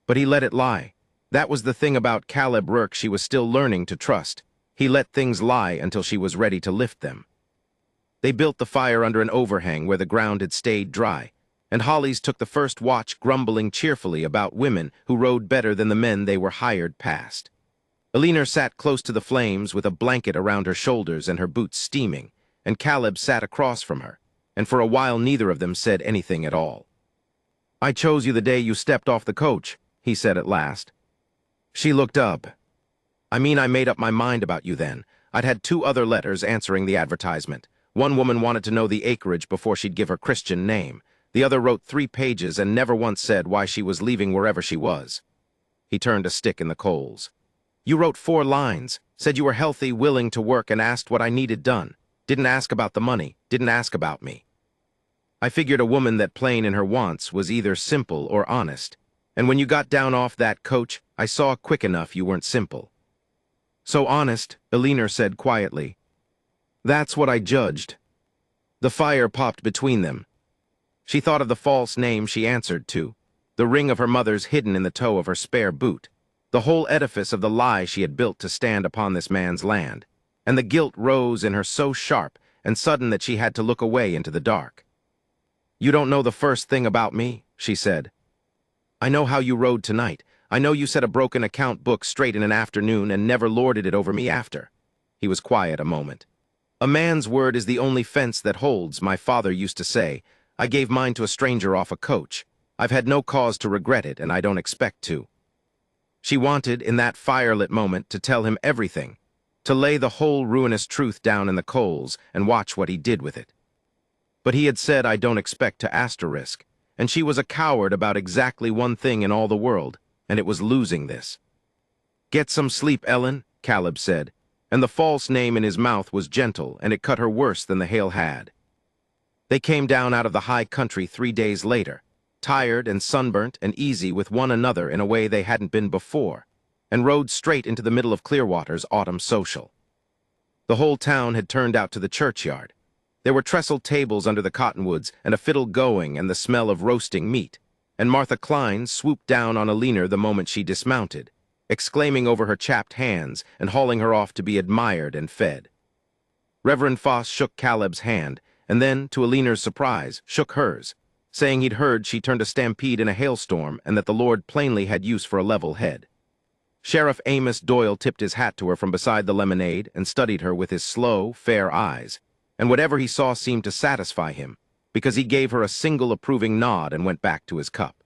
But he let it lie. That was the thing about Caleb Rourke she was still learning to trust. He let things lie until she was ready to lift them. They built the fire under an overhang where the ground had stayed dry, and Hollies took the first watch grumbling cheerfully about women who rode better than the men they were hired past. Alina sat close to the flames with a blanket around her shoulders and her boots steaming, and Caleb sat across from her, and for a while neither of them said anything at all. "I chose you the day you stepped off the coach," he said at last. She looked up. "I mean, I made up my mind about you then. I'd had 2 other letters answering the advertisement. One woman wanted to know the acreage before she'd give her Christian name. The other wrote 3 pages and never once said why she was leaving wherever she was." He turned a stick in the coals. "You wrote 4 lines, said you were healthy, willing to work, and asked what I needed done. Didn't ask about the money, didn't ask about me. I figured a woman that plain in her wants was either simple or honest. And when you got down off that coach, I saw quick enough you weren't simple." "So honest," Alina said quietly. "That's what I judged." The fire popped between them. She thought of the false name she answered to, the ring of her mother's hidden in the toe of her spare boot, the whole edifice of the lie she had built to stand upon this man's land, and the guilt rose in her so sharp and sudden that she had to look away into the dark. "You don't know the first thing about me," she said. "I know how you rode tonight. I know you set a broken account book straight in an afternoon and never lorded it over me after." He was quiet a moment. "A man's word is the only fence that holds, my father used to say. I gave mine to a stranger off a coach. I've had no cause to regret it, and I don't expect to." She wanted, in that firelit moment, to tell him everything, to lay the whole ruinous truth down in the coals and watch what he did with it. But he had said, "I don't expect to asterisk," and she was a coward about exactly one thing in all the world, and it was losing this. "Get some sleep, Ellen," Caleb said, and the false name in his mouth was gentle, and it cut her worse than the hail had. They came down out of the high country 3 days later, tired and sunburnt and easy with one another in a way they hadn't been before, and rode straight into the middle of Clearwater's autumn social. The whole town had turned out to the churchyard. There were trestled tables under the cottonwoods and a fiddle going and the smell of roasting meat, and Martha Klein swooped down on Alina the moment she dismounted, exclaiming over her chapped hands and hauling her off to be admired and fed. Reverend Foss shook Caleb's hand, and then, to Alina's surprise, shook hers, saying he'd heard she turned a stampede in a hailstorm and that the Lord plainly had use for a level head. Sheriff Amos Doyle tipped his hat to her from beside the lemonade and studied her with his slow, fair eyes, and whatever he saw seemed to satisfy him, because he gave her a single approving nod and went back to his cup.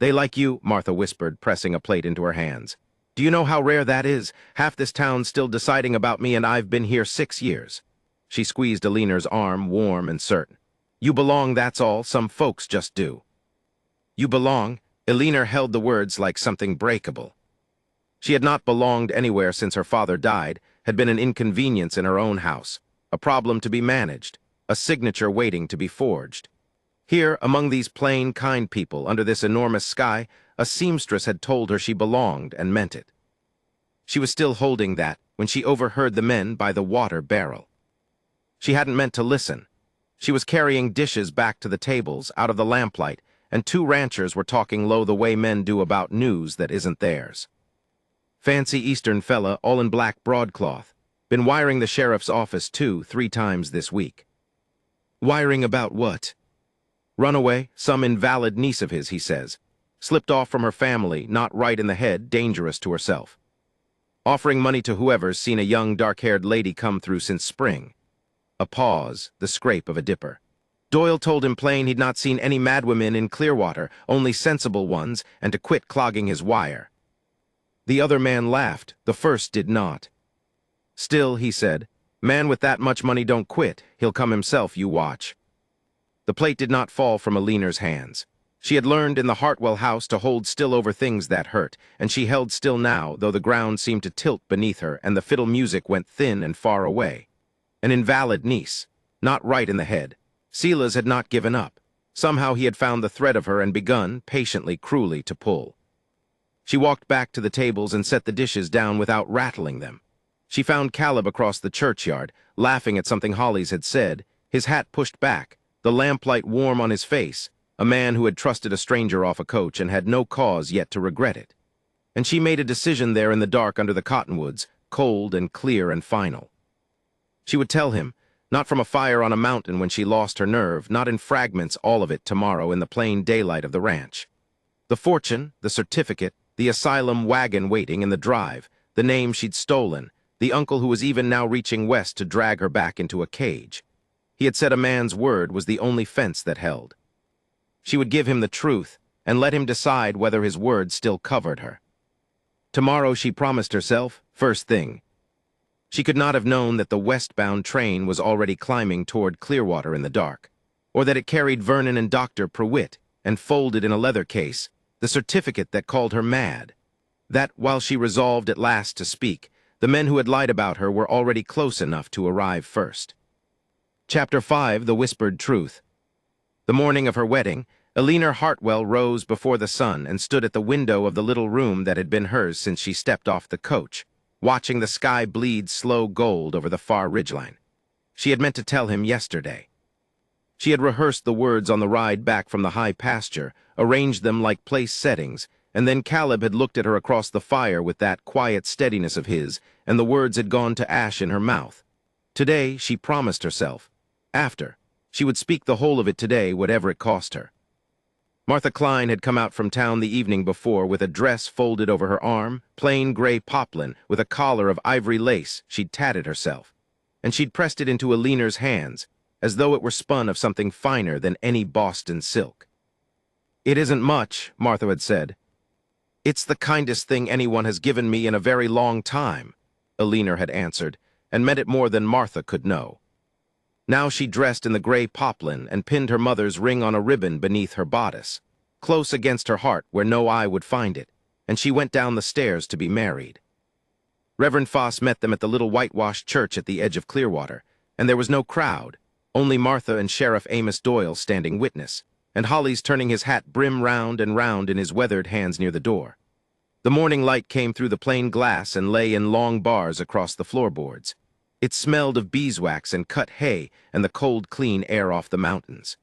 "They like you," Martha whispered, pressing a plate into her hands. "Do you know how rare that is? Half this town's still deciding about me, and I've been here 6 years. She squeezed Alina's arm, warm and certain. "You belong, that's all. Some folks just do." "You belong." Alina held the words like something breakable. She had not belonged anywhere since her father died, had been an inconvenience in her own house, a problem to be managed, a signature waiting to be forged. Here, among these plain, kind people, under this enormous sky, a seamstress had told her she belonged and meant it. She was still holding that when she overheard the men by the water barrel. She hadn't meant to listen. She was carrying dishes back to the tables, out of the lamplight, and 2 ranchers were talking low the way men do about news that isn't theirs. Fancy Eastern fella, all in black broadcloth. Been wiring the sheriff's office 2-3 times this week. Wiring about what? Runaway, some invalid niece of his, he says. Slipped off from her family, not right in the head, dangerous to herself. Offering money to whoever's seen a young dark-haired lady come through since spring. A pause, the scrape of a dipper. Doyle told him plain he'd not seen any madwomen in Clearwater, only sensible ones, and to quit clogging his wire. The other man laughed. The first did not. Still, he said, man with that much money don't quit. He'll come himself, you watch. The plate did not fall from Alina's hands. She had learned in the Hartwell house to hold still over things that hurt, and she held still now, though the ground seemed to tilt beneath her and the fiddle music went thin and far away. An invalid niece, not right in the head. Silas had not given up. Somehow he had found the thread of her and begun, patiently, cruelly, to pull. She walked back to the tables and set the dishes down without rattling them. She found Caleb across the churchyard, laughing at something Hollis had said, his hat pushed back, the lamplight warm on his face, a man who had trusted a stranger off a coach and had no cause yet to regret it. And she made a decision there in the dark under the cottonwoods, cold and clear and final. She would tell him, not from a fire on a mountain when she lost her nerve, not in fragments all of it tomorrow in the plain daylight of the ranch. The fortune, the certificate, the asylum wagon waiting in the drive, the name she'd stolen, the uncle who was even now reaching west to drag her back into a cage. He had said a man's word was the only fence that held. She would give him the truth and let him decide whether his word still covered her. Tomorrow, she promised herself, first thing. She could not have known that the westbound train was already climbing toward Clearwater in the dark, or that it carried Vernon and Dr. Prewitt and folded in a leather case the certificate that called her mad. That, while she resolved at last to speak, the men who had lied about her were already close enough to arrive first. Chapter 5, The Whispered Truth. The morning of her wedding, Alina Hartwell rose before the sun and stood at the window of the little room that had been hers since she stepped off the coach, watching the sky bleed slow gold over the far ridgeline. She had meant to tell him yesterday. She had rehearsed the words on the ride back from the high pasture, arranged them like place settings, and then Caleb had looked at her across the fire with that quiet steadiness of his, and the words had gone to ash in her mouth. Today, she promised herself. After, she would speak the whole of it today, whatever it cost her. Martha Klein had come out from town the evening before with a dress folded over her arm, plain gray poplin with a collar of ivory lace she'd tatted herself, and she'd pressed it into Alina's hands, as though it were spun of something finer than any Boston silk. "It isn't much," Martha had said. "It's the kindest thing anyone has given me in a very long time," Alina had answered, and meant it more than Martha could know. Now she dressed in the gray poplin and pinned her mother's ring on a ribbon beneath her bodice, close against her heart where no eye would find it, and she went down the stairs to be married. Reverend Foss met them at the little whitewashed church at the edge of Clearwater, and there was no crowd, only Martha and Sheriff Amos Doyle standing witness, and Hollis turning his hat brim round and round in his weathered hands near the door. The morning light came through the plain glass and lay in long bars across the floorboards. It smelled of beeswax and cut hay and the cold, clean air off the mountains.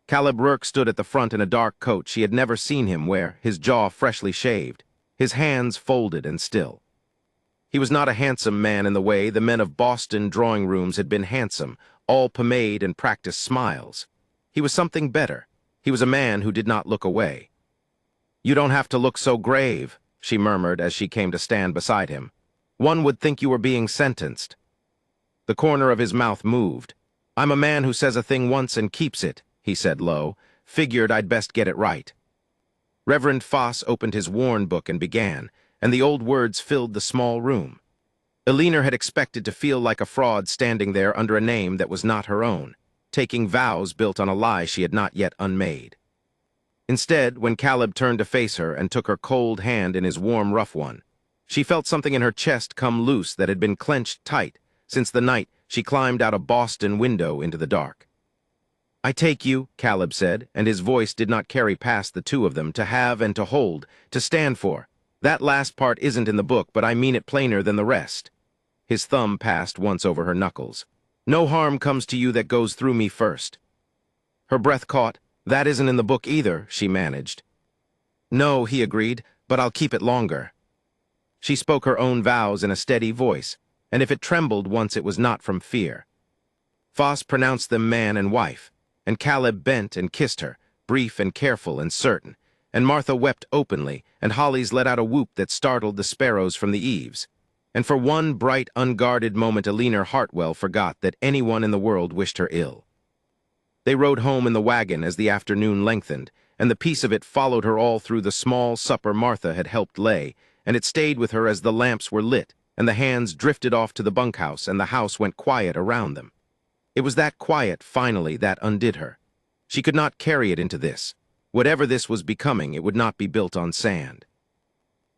Caleb Rourke stood at the front in a dark coat she had never seen him wear, his jaw freshly shaved, his hands folded and still. He was not a handsome man in the way the men of Boston drawing rooms had been handsome, all pomade and practiced smiles. He was something better. He was a man who did not look away. "You don't have to look so grave," she murmured as she came to stand beside him. "One would think you were being sentenced." The corner of his mouth moved. "I'm a man who says a thing once and keeps it," he said low. "Figured I'd best get it right." Reverend Foss opened his worn book and began, and the old words filled the small room. Alina had expected to feel like a fraud standing there under a name that was not her own, taking vows built on a lie she had not yet unmade. Instead, when Caleb turned to face her and took her cold hand in his warm, rough one, she felt something in her chest come loose that had been clenched tight since the night she climbed out a Boston window into the dark. "I take you," Caleb said, and his voice did not carry past the two of them, "to have and to hold, to stand for. That last part isn't in the book, but I mean it plainer than the rest." His thumb passed once over her knuckles. "No harm comes to you that goes through me first." Her breath caught. "That isn't in the book either," she managed. "No," he agreed, "but I'll keep it longer." She spoke her own vows in a steady voice, and if it trembled once it was not from fear. Foss pronounced them man and wife, and Caleb bent and kissed her, brief and careful and certain, and Martha wept openly, and Hollis let out a whoop that startled the sparrows from the eaves. And for one bright, unguarded moment, Alina Hartwell forgot that anyone in the world wished her ill. They rode home in the wagon as the afternoon lengthened, and the peace of it followed her all through the small supper Martha had helped lay, and it stayed with her as the lamps were lit, and the hands drifted off to the bunkhouse, and the house went quiet around them. It was that quiet, finally, that undid her. She could not carry it into this. Whatever this was becoming, it would not be built on sand.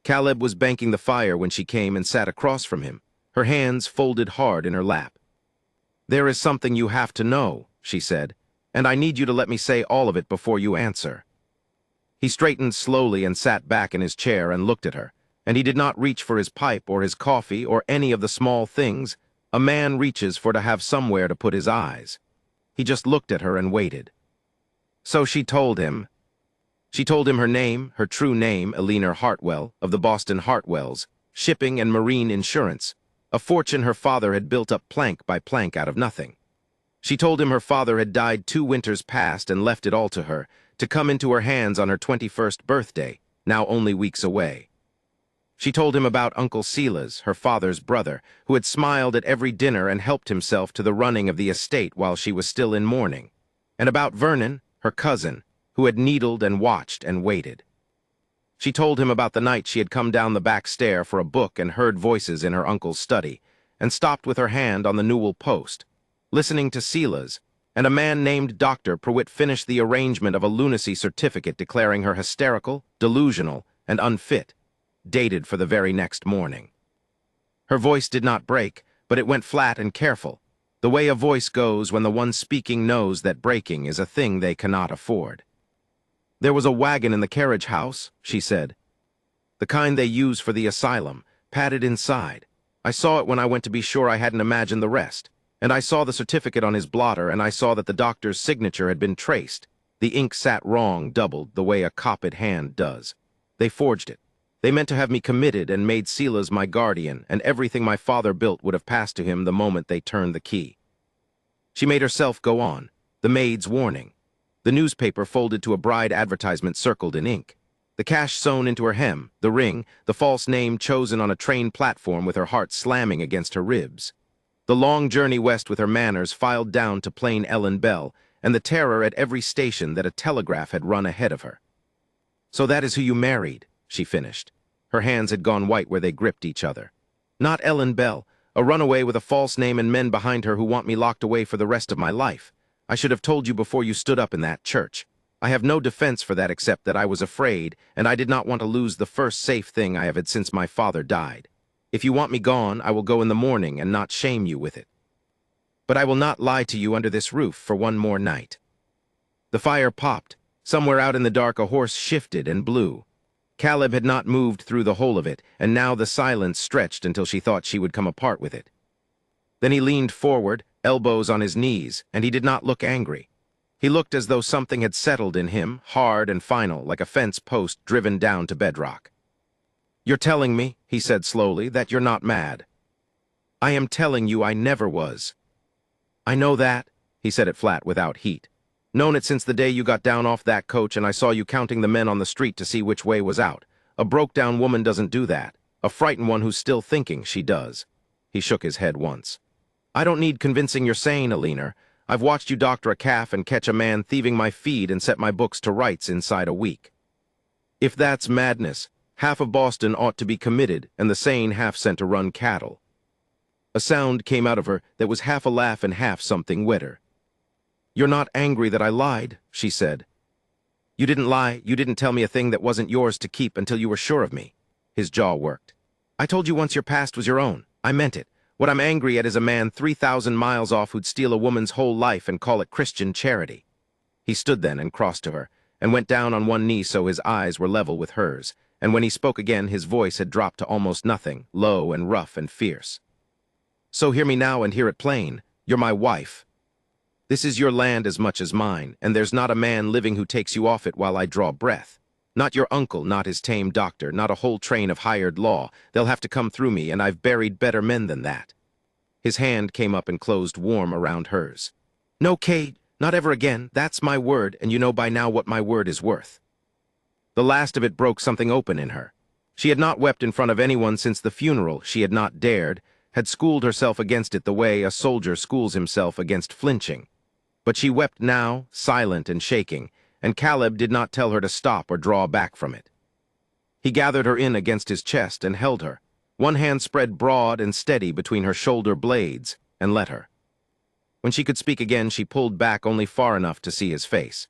Caleb was banking the fire when she came and sat across from him, her hands folded hard in her lap. "There is something you have to know," she said, "and I need you to let me say all of it before you answer." He straightened slowly and sat back in his chair and looked at her, and he did not reach for his pipe or his coffee or any of the small things a man reaches for to have somewhere to put his eyes. He just looked at her and waited. So she told him. She told him her name, her true name, Alina Hartwell, of the Boston Hartwells, shipping and marine insurance, a fortune her father had built up plank by plank out of nothing. She told him her father had died 2 winters past and left it all to her, to come into her hands on her 21st birthday, now only weeks away. She told him about Uncle Silas, her father's brother, who had smiled at every dinner and helped himself to the running of the estate while she was still in mourning, and about Vernon, her cousin, who had needled and watched and waited. She told him about the night she had come down the back stair for a book and heard voices in her uncle's study, and stopped with her hand on the newel post, listening to Silas, and a man named Dr. Prewitt finished the arrangement of a lunacy certificate declaring her hysterical, delusional, and unfit, dated for the very next morning. Her voice did not break, but it went flat and careful, the way a voice goes when the one speaking knows that breaking is a thing they cannot afford. "There was a wagon in the carriage house," she said. "The kind they use for the asylum, padded inside. I saw it when I went to be sure I hadn't imagined the rest. And I saw the certificate on his blotter, and I saw that the doctor's signature had been traced. The ink sat wrong, doubled, the way a copied hand does. They forged it. They meant to have me committed and made Silas my guardian, and everything my father built would have passed to him the moment they turned the key." She made herself go on, the maid's warning, the newspaper folded to a bride advertisement circled in ink, the cash sewn into her hem, the ring, the false name chosen on a train platform with her heart slamming against her ribs. The long journey west with her manners filed down to plain Ellen Bell, and the terror at every station that a telegraph had run ahead of her. "So that is who you married," she finished. Her hands had gone white where they gripped each other. "Not Ellen Bell, a runaway with a false name and men behind her who want me locked away for the rest of my life. I should have told you before you stood up in that church. I have no defense for that except that I was afraid, and I did not want to lose the first safe thing I have had since my father died. If you want me gone, I will go in the morning and not shame you with it. But I will not lie to you under this roof for one more night." The fire popped. Somewhere out in the dark a horse shifted and blew. Caleb had not moved through the whole of it, and now the silence stretched until she thought she would come apart with it. Then he leaned forward, elbows on his knees, and he did not look angry. He looked as though something had settled in him, hard and final, like a fence post driven down to bedrock. "You're telling me," he said slowly, "that you're not mad." "I am telling you I never was." "I know that," he said it flat without heat. "Known it since the day you got down off that coach and I saw you counting the men on the street to see which way was out. A broke-down woman doesn't do that. A frightened one who's still thinking, she does." He shook his head once. "I don't need convincing you're sane, Alina. I've watched you doctor a calf and catch a man thieving my feed and set my books to rights inside a week. If that's madness, half of Boston ought to be committed and the sane half sent to run cattle." A sound came out of her that was half a laugh and half something wetter. "You're not angry that I lied," she said. "You didn't lie. You didn't tell me a thing that wasn't yours to keep until you were sure of me." His jaw worked. "I told you once your past was your own. I meant it. What I'm angry at is a man 3,000 miles off who'd steal a woman's whole life and call it Christian charity." He stood then and crossed to her, and went down on one knee so his eyes were level with hers, and when he spoke again his voice had dropped to almost nothing, low and rough and fierce. "So hear me now and hear it plain. You're my wife. This is your land as much as mine, and there's not a man living who takes you off it while I draw breath. Not your uncle, not his tame doctor, not a whole train of hired law. They'll have to come through me, and I've buried better men than that." His hand came up and closed warm around hers. "No, Kate, not ever again. That's my word, and you know by now what my word is worth." The last of it broke something open in her. She had not wept in front of anyone since the funeral. She had not dared, had schooled herself against it the way a soldier schools himself against flinching. But she wept now, silent and shaking, and Caleb did not tell her to stop or draw back from it. He gathered her in against his chest and held her, one hand spread broad and steady between her shoulder blades, and let her. When she could speak again, she pulled back only far enough to see his face.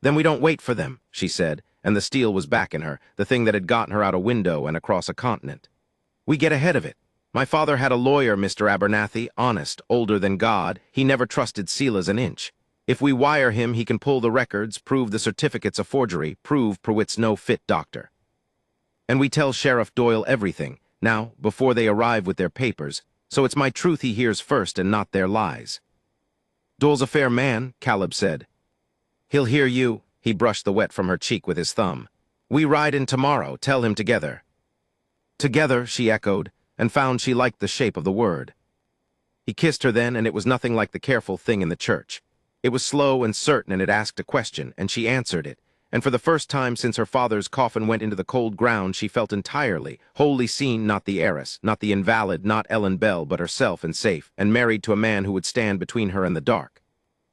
"Then we don't wait for them," she said, and the steel was back in her, the thing that had gotten her out a window and across a continent. "We get ahead of it. My father had a lawyer, Mr. Abernathy, honest, older than God. He never trusted Silas an inch. If we wire him, he can pull the records, prove the certificate's a forgery, prove Prewitt's no fit doctor. And we tell Sheriff Doyle everything, now, before they arrive with their papers, so it's my truth he hears first and not their lies." "Doyle's a fair man," Caleb said. "He'll hear you." He brushed the wet from her cheek with his thumb. "We ride in tomorrow, tell him together." "Together," she echoed, and found she liked the shape of the word. He kissed her then, and it was nothing like the careful thing in the church. It was slow and certain, and it asked a question, and she answered it, and for the first time since her father's coffin went into the cold ground, she felt entirely, wholly seen, not the heiress, not the invalid, not Ellen Bell, but herself, and safe, and married to a man who would stand between her and the dark.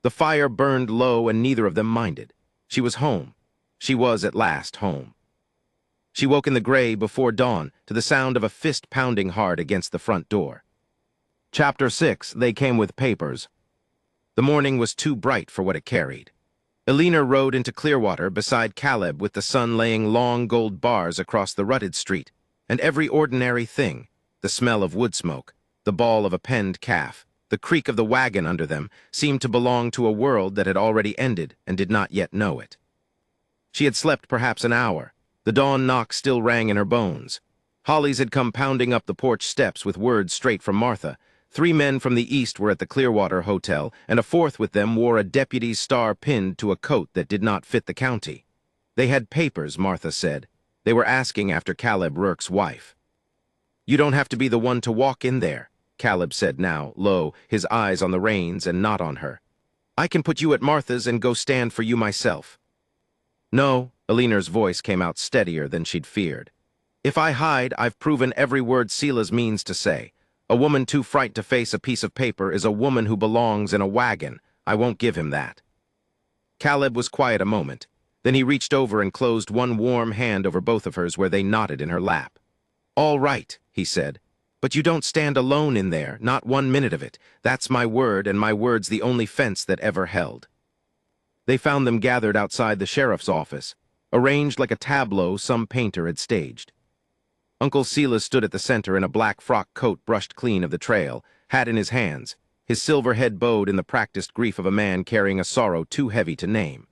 The fire burned low, and neither of them minded. She was home. She was at last home. She woke in the gray before dawn to the sound of a fist pounding hard against the front door. Chapter 6. They came with papers. The morning was too bright for what it carried. Eleanor rode into Clearwater beside Caleb with the sun laying long gold bars across the rutted street, and every ordinary thing, the smell of wood smoke, the bawl of a penned calf, the creak of the wagon under them, seemed to belong to a world that had already ended and did not yet know it. She had slept perhaps an hour. The dawn knock still rang in her bones. Hollies had come pounding up the porch steps with words straight from Martha. 3 men from the east were at the Clearwater Hotel, and a 4th with them wore a deputy's star pinned to a coat that did not fit the county. They had papers, Martha said. They were asking after Caleb Rourke's wife. "You don't have to be the one to walk in there," Caleb said now, low, his eyes on the reins and not on her. "I can put you at Martha's and go stand for you myself." "No," Eleanor's voice came out steadier than she'd feared. "If I hide, I've proven every word Silas means to say. A woman too frightened to face a piece of paper is a woman who belongs in a wagon. I won't give him that." Caleb was quiet a moment. Then he reached over and closed one warm hand over both of hers where they knotted in her lap. "All right," he said. "But you don't stand alone in there, not 1 minute of it. That's my word, and my word's the only fence that ever held." They found them gathered outside the sheriff's office, arranged like a tableau some painter had staged. Uncle Silas stood at the center in a black frock coat brushed clean of the trail, hat in his hands, his silver head bowed in the practiced grief of a man carrying a sorrow too heavy to name.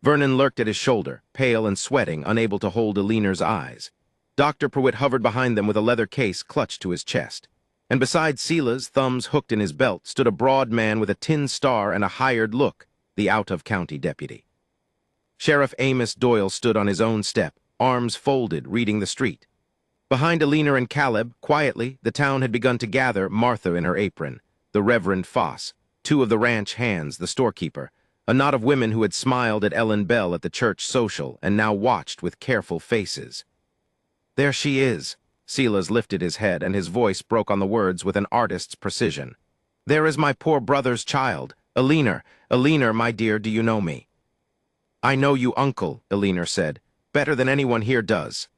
Vernon lurked at his shoulder, pale and sweating, unable to hold Eleanor's eyes. Dr. Prewitt hovered behind them with a leather case clutched to his chest. And beside Silas, thumbs hooked in his belt, stood a broad man with a tin star and a hired look, the out-of-county deputy. Sheriff Amos Doyle stood on his own step, arms folded, reading the street. Behind Eleanor and Caleb, quietly, the town had begun to gather, Martha in her apron, the Reverend Foss, 2 of the ranch hands, the storekeeper, a knot of women who had smiled at Ellen Bell at the church social and now watched with careful faces. "There she is." Silas lifted his head, and his voice broke on the words with an artist's precision. "There is my poor brother's child. Eleanor, Eleanor, my dear, do you know me?" "I know you, Uncle," Eleanor said, "better than anyone here does."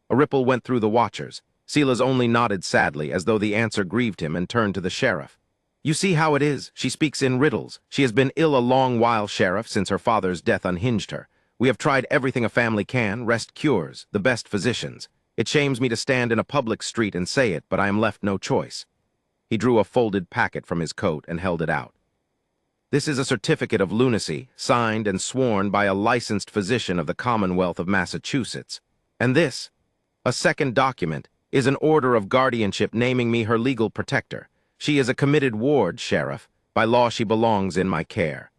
A ripple went through the watchers. Silas only nodded sadly, as though the answer grieved him, and turned to the sheriff. "You see how it is. She speaks in riddles. She has been ill a long while, Sheriff, since her father's death unhinged her. We have tried everything a family can, rest cures, the best physicians. It shames me to stand in a public street and say it, but I am left no choice." He drew a folded packet from his coat and held it out. "This is a certificate of lunacy, signed and sworn by a licensed physician of the Commonwealth of Massachusetts. And this, a second document, is an order of guardianship naming me her legal protector. She is a committed ward, Sheriff. By law she belongs in my care."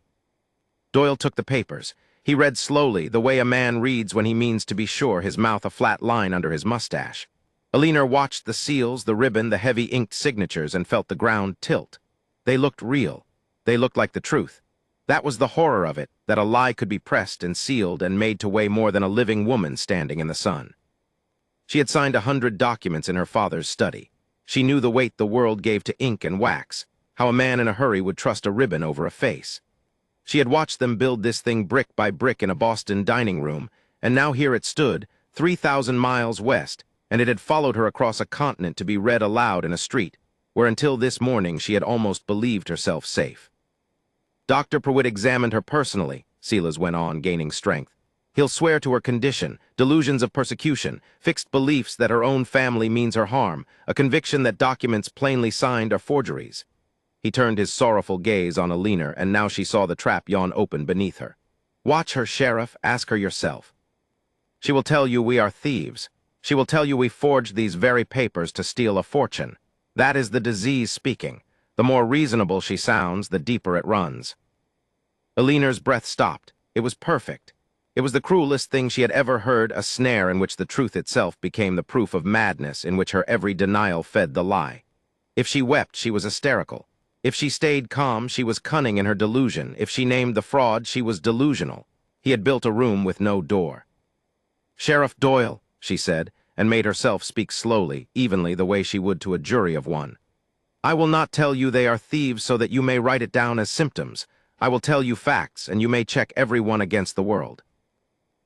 Doyle took the papers. He read slowly, the way a man reads when he means to be sure, his mouth a flat line under his mustache. Eleanor watched the seals, the ribbon, the heavy inked signatures, and felt the ground tilt. They looked real. They looked like the truth. That was the horror of it, that a lie could be pressed and sealed and made to weigh more than a living woman standing in the sun. She had signed 100 documents in her father's study. She knew the weight the world gave to ink and wax, how a man in a hurry would trust a ribbon over a face. She had watched them build this thing brick by brick in a Boston dining room, and now here it stood, 3,000 miles west, and it had followed her across a continent to be read aloud in a street, where until this morning she had almost believed herself safe. Dr. Prewitt examined her personally, Silas went on, gaining strength. He'll swear to her condition, delusions of persecution, fixed beliefs that her own family means her harm, a conviction that documents plainly signed are forgeries. He turned his sorrowful gaze on Alina, and now she saw the trap yawn open beneath her. Watch her, Sheriff, ask her yourself. She will tell you we are thieves. She will tell you we forged these very papers to steal a fortune. That is the disease speaking. The more reasonable she sounds, the deeper it runs. Alina's breath stopped. It was perfect. It was the cruelest thing she had ever heard, a snare in which the truth itself became the proof of madness, in which her every denial fed the lie. If she wept, she was hysterical. If she stayed calm, she was cunning in her delusion. If she named the fraud, she was delusional. He had built a room with no door. Sheriff Doyle, she said, and made herself speak slowly, evenly, the way she would to a jury of one. I will not tell you they are thieves so that you may write it down as symptoms. I will tell you facts, and you may check every one against the world.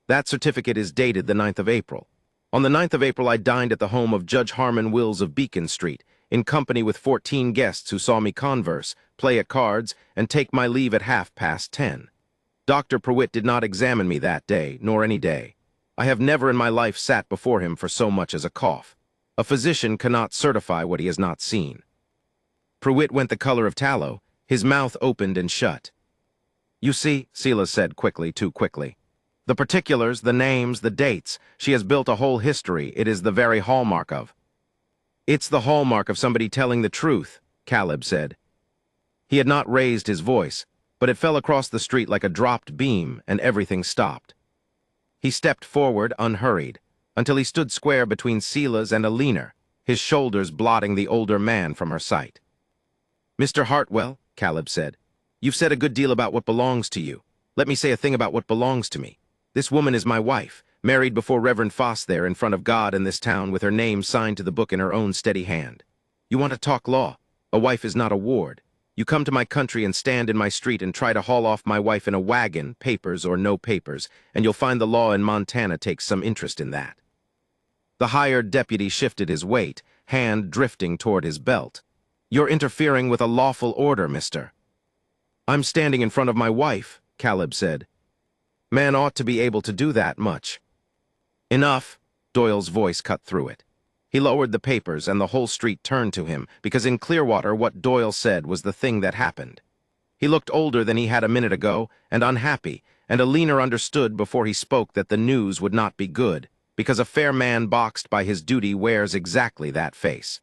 That certificate is dated the 9th of April. On the 9th of April, I dined at the home of Judge Harmon Wills of Beacon Street, in company with 14 guests who saw me converse, play at cards, and take my leave at 10:30. Dr. Prewitt did not examine me that day, nor any day. I have never in my life sat before him for so much as a cough. A physician cannot certify what he has not seen. Prewitt went the color of tallow, his mouth opened and shut. You see, Silas said quickly, too quickly. The particulars, the names, the dates, she has built a whole history. It is the very hallmark of. It's the hallmark of somebody telling the truth, Caleb said. He had not raised his voice, but it fell across the street like a dropped beam, and everything stopped. He stepped forward, unhurried, until he stood square between Silas and Alina, his shoulders blotting the older man from her sight. Mr. Hartwell, Caleb said, you've said a good deal about what belongs to you. Let me say a thing about what belongs to me. This woman is my wife, married before Reverend Foss there in front of God in this town with her name signed to the book in her own steady hand. You want to talk law? A wife is not a ward. You come to my country and stand in my street and try to haul off my wife in a wagon, papers or no papers, and you'll find the law in Montana takes some interest in that. The hired deputy shifted his weight, hand drifting toward his belt. You're interfering with a lawful order, mister. I'm standing in front of my wife, Caleb said. Man ought to be able to do that much. Enough, Doyle's voice cut through it. He lowered the papers and the whole street turned to him, because in Clearwater what Doyle said was the thing that happened. He looked older than he had a minute ago, and unhappy, and Alina understood before he spoke that the news would not be good, because a fair man boxed by his duty wears exactly that face.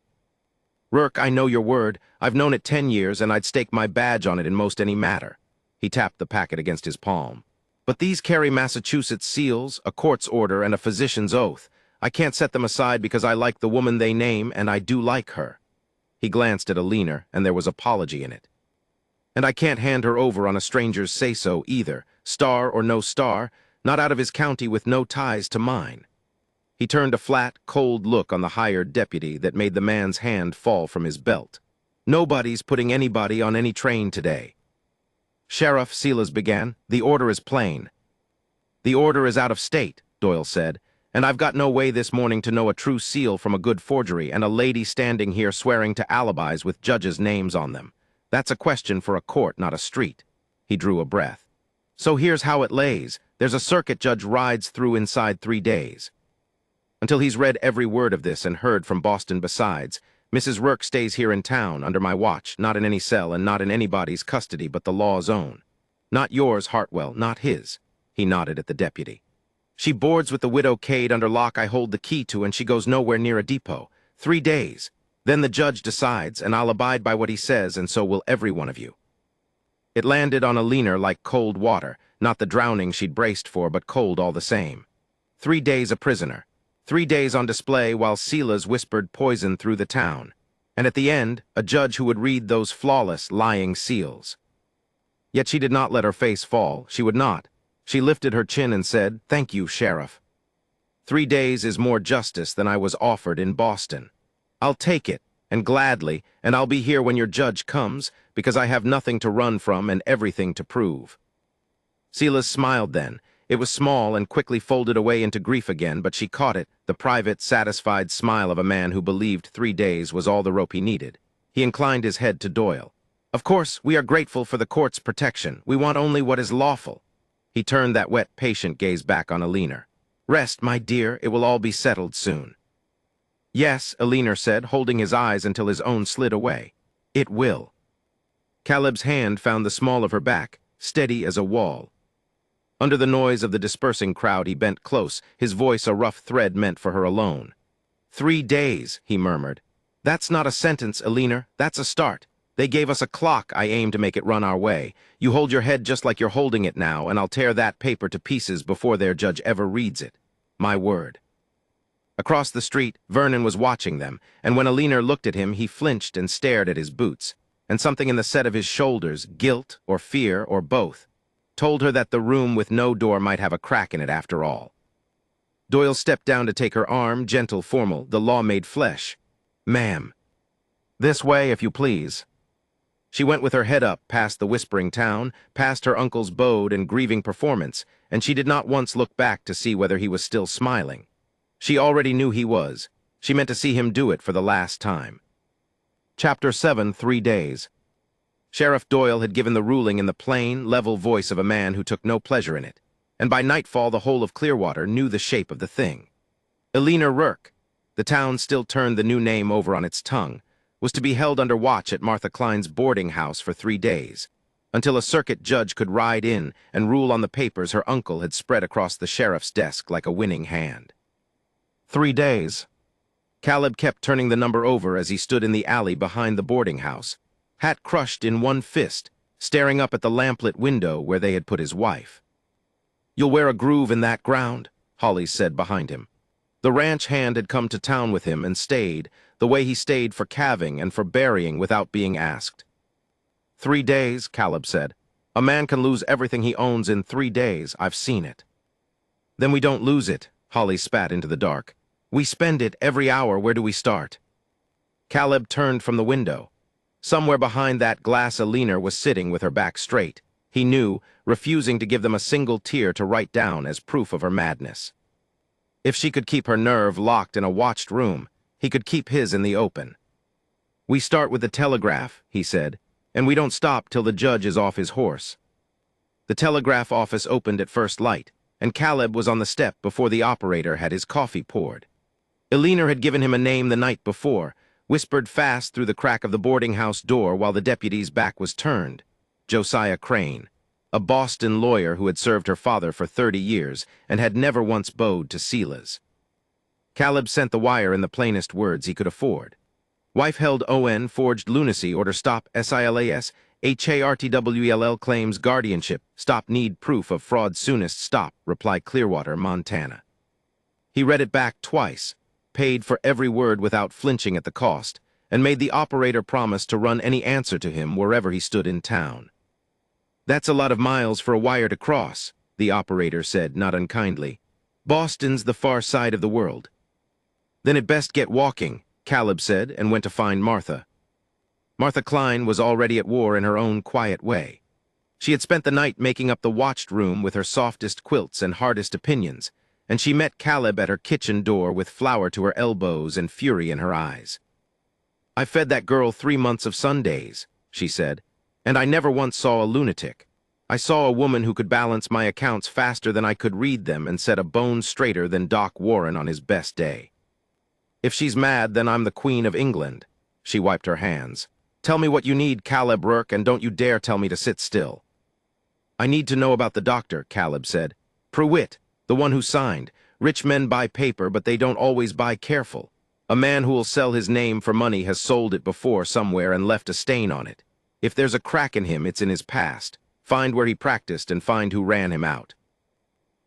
Rourke, I know your word. I've known it 10 years, and I'd stake my badge on it in most any matter. He tapped the packet against his palm. But these carry Massachusetts seals, a court's order, and a physician's oath. I can't set them aside because I like the woman they name, and I do like her. He glanced at Alina, and there was apology in it. And I can't hand her over on a stranger's say-so either, star or no star, not out of his county with no ties to mine. He turned a flat, cold look on the hired deputy that made the man's hand fall from his belt. Nobody's putting anybody on any train today. Sheriff, Silas began, the order is plain. The order is out of state, Doyle said, and I've got no way this morning to know a true seal from a good forgery and a lady standing here swearing to alibis with judges' names on them. That's a question for a court, not a street. He drew a breath. So here's how it lays. There's a circuit judge rides through inside 3 days. Until he's read every word of this and heard from Boston besides, Mrs. Rourke stays here in town, under my watch, not in any cell and not in anybody's custody but the law's own. Not yours, Hartwell, not his. He nodded at the deputy. She boards with the widow Cade under lock I hold the key to, and she goes nowhere near a depot. 3 days. Then the judge decides, and I'll abide by what he says, and so will every one of you. It landed on Alina like cold water, not the drowning she'd braced for, but cold all the same. 3 days a prisoner. 3 days on display while Silas whispered poison through the town, and at the end, a judge who would read those flawless, lying seals. Yet she did not let her face fall. She would not. She lifted her chin and said, "Thank you, Sheriff." 3 days is more justice than I was offered in Boston. I'll take it, and gladly, and I'll be here when your judge comes, because I have nothing to run from and everything to prove." Silas smiled then. It was small and quickly folded away into grief again, but she caught it, the private, satisfied smile of a man who believed 3 days was all the rope he needed. He inclined his head to Doyle. "Of course, we are grateful for the court's protection. We want only what is lawful." He turned that wet, patient gaze back on Alina. "Rest, my dear, it will all be settled soon." "Yes," Alina said, holding his eyes until his own slid away. "It will." Caleb's hand found the small of her back, steady as a wall. Under the noise of the dispersing crowd, he bent close, his voice a rough thread meant for her alone. 3 days, he murmured. "That's not a sentence, Alina, that's a start. They gave us a clock. I aim to make it run our way. You hold your head just like you're holding it now, and I'll tear that paper to pieces before their judge ever reads it. My word." Across the street, Vernon was watching them, and when Alina looked at him, he flinched and stared at his boots, and something in the set of his shoulders, guilt or fear or both, told her that the room with no door might have a crack in it after all. Doyle stepped down to take her arm, gentle, formal, the law made flesh. "Ma'am." "This way, if you please." She went with her head up, past the whispering town, past her uncle's bowed and grieving performance, and she did not once look back to see whether he was still smiling. She already knew he was. She meant to see him do it for the last time. Chapter 7, 3 days. Sheriff Doyle had given the ruling in the plain, level voice of a man who took no pleasure in it, and by nightfall the whole of Clearwater knew the shape of the thing. Alina Rourke, the town still turned the new name over on its tongue, was to be held under watch at Martha Klein's boarding house for 3 days, until a circuit judge could ride in and rule on the papers her uncle had spread across the sheriff's desk like a winning hand. 3 days. Caleb kept turning the number over as he stood in the alley behind the boarding house, hat crushed in one fist, staring up at the lamplit window where they had put his wife. "You'll wear a groove in that ground," Holly said behind him. The ranch hand had come to town with him and stayed, the way he stayed for calving and for burying without being asked. 3 days, Caleb said. "A man can lose everything he owns in 3 days. I've seen it." "Then we don't lose it," Holly spat into the dark. "We spend it every hour. Where do we start?" Caleb turned from the window. Somewhere behind that glass Alina was sitting with her back straight. He knew, refusing to give them a single tear to write down as proof of her madness. If she could keep her nerve locked in a watched room, he could keep his in the open. "We start with the telegraph," he said, "and we don't stop till the judge is off his horse." The telegraph office opened at first light, and Caleb was on the step before the operator had his coffee poured. Alina had given him a name the night before, whispered fast through the crack of the boarding house door while the deputy's back was turned. Josiah Crane, a Boston lawyer who had served her father for 30 years and had never once bowed to Silas. Caleb sent the wire in the plainest words he could afford. "Wife held ON forged lunacy order stop SILAS HARTWELL claims guardianship stop need proof of fraud soonest stop reply Clearwater, Montana." He read it back twice, paid for every word without flinching at the cost, and made the operator promise to run any answer to him wherever he stood in town. "That's a lot of miles for a wire to cross," the operator said, not unkindly. "Boston's the far side of the world." "Then it best get walking," Caleb said, and went to find Martha. Martha Klein was already at war in her own quiet way. She had spent the night making up the watched room with her softest quilts and hardest opinions, and she met Caleb at her kitchen door with flour to her elbows and fury in her eyes. "I fed that girl 3 months of Sundays," she said, "and I never once saw a lunatic. I saw a woman who could balance my accounts faster than I could read them and set a bone straighter than Doc Warren on his best day. If she's mad, then I'm the Queen of England." She wiped her hands. "Tell me what you need, Caleb Rourke, and don't you dare tell me to sit still." "I need to know about the doctor," Caleb said. "Pruitt, the one who signed. Rich men buy paper, but they don't always buy careful. A man who will sell his name for money has sold it before somewhere and left a stain on it. If there's a crack in him, it's in his past. Find where he practiced and find who ran him out."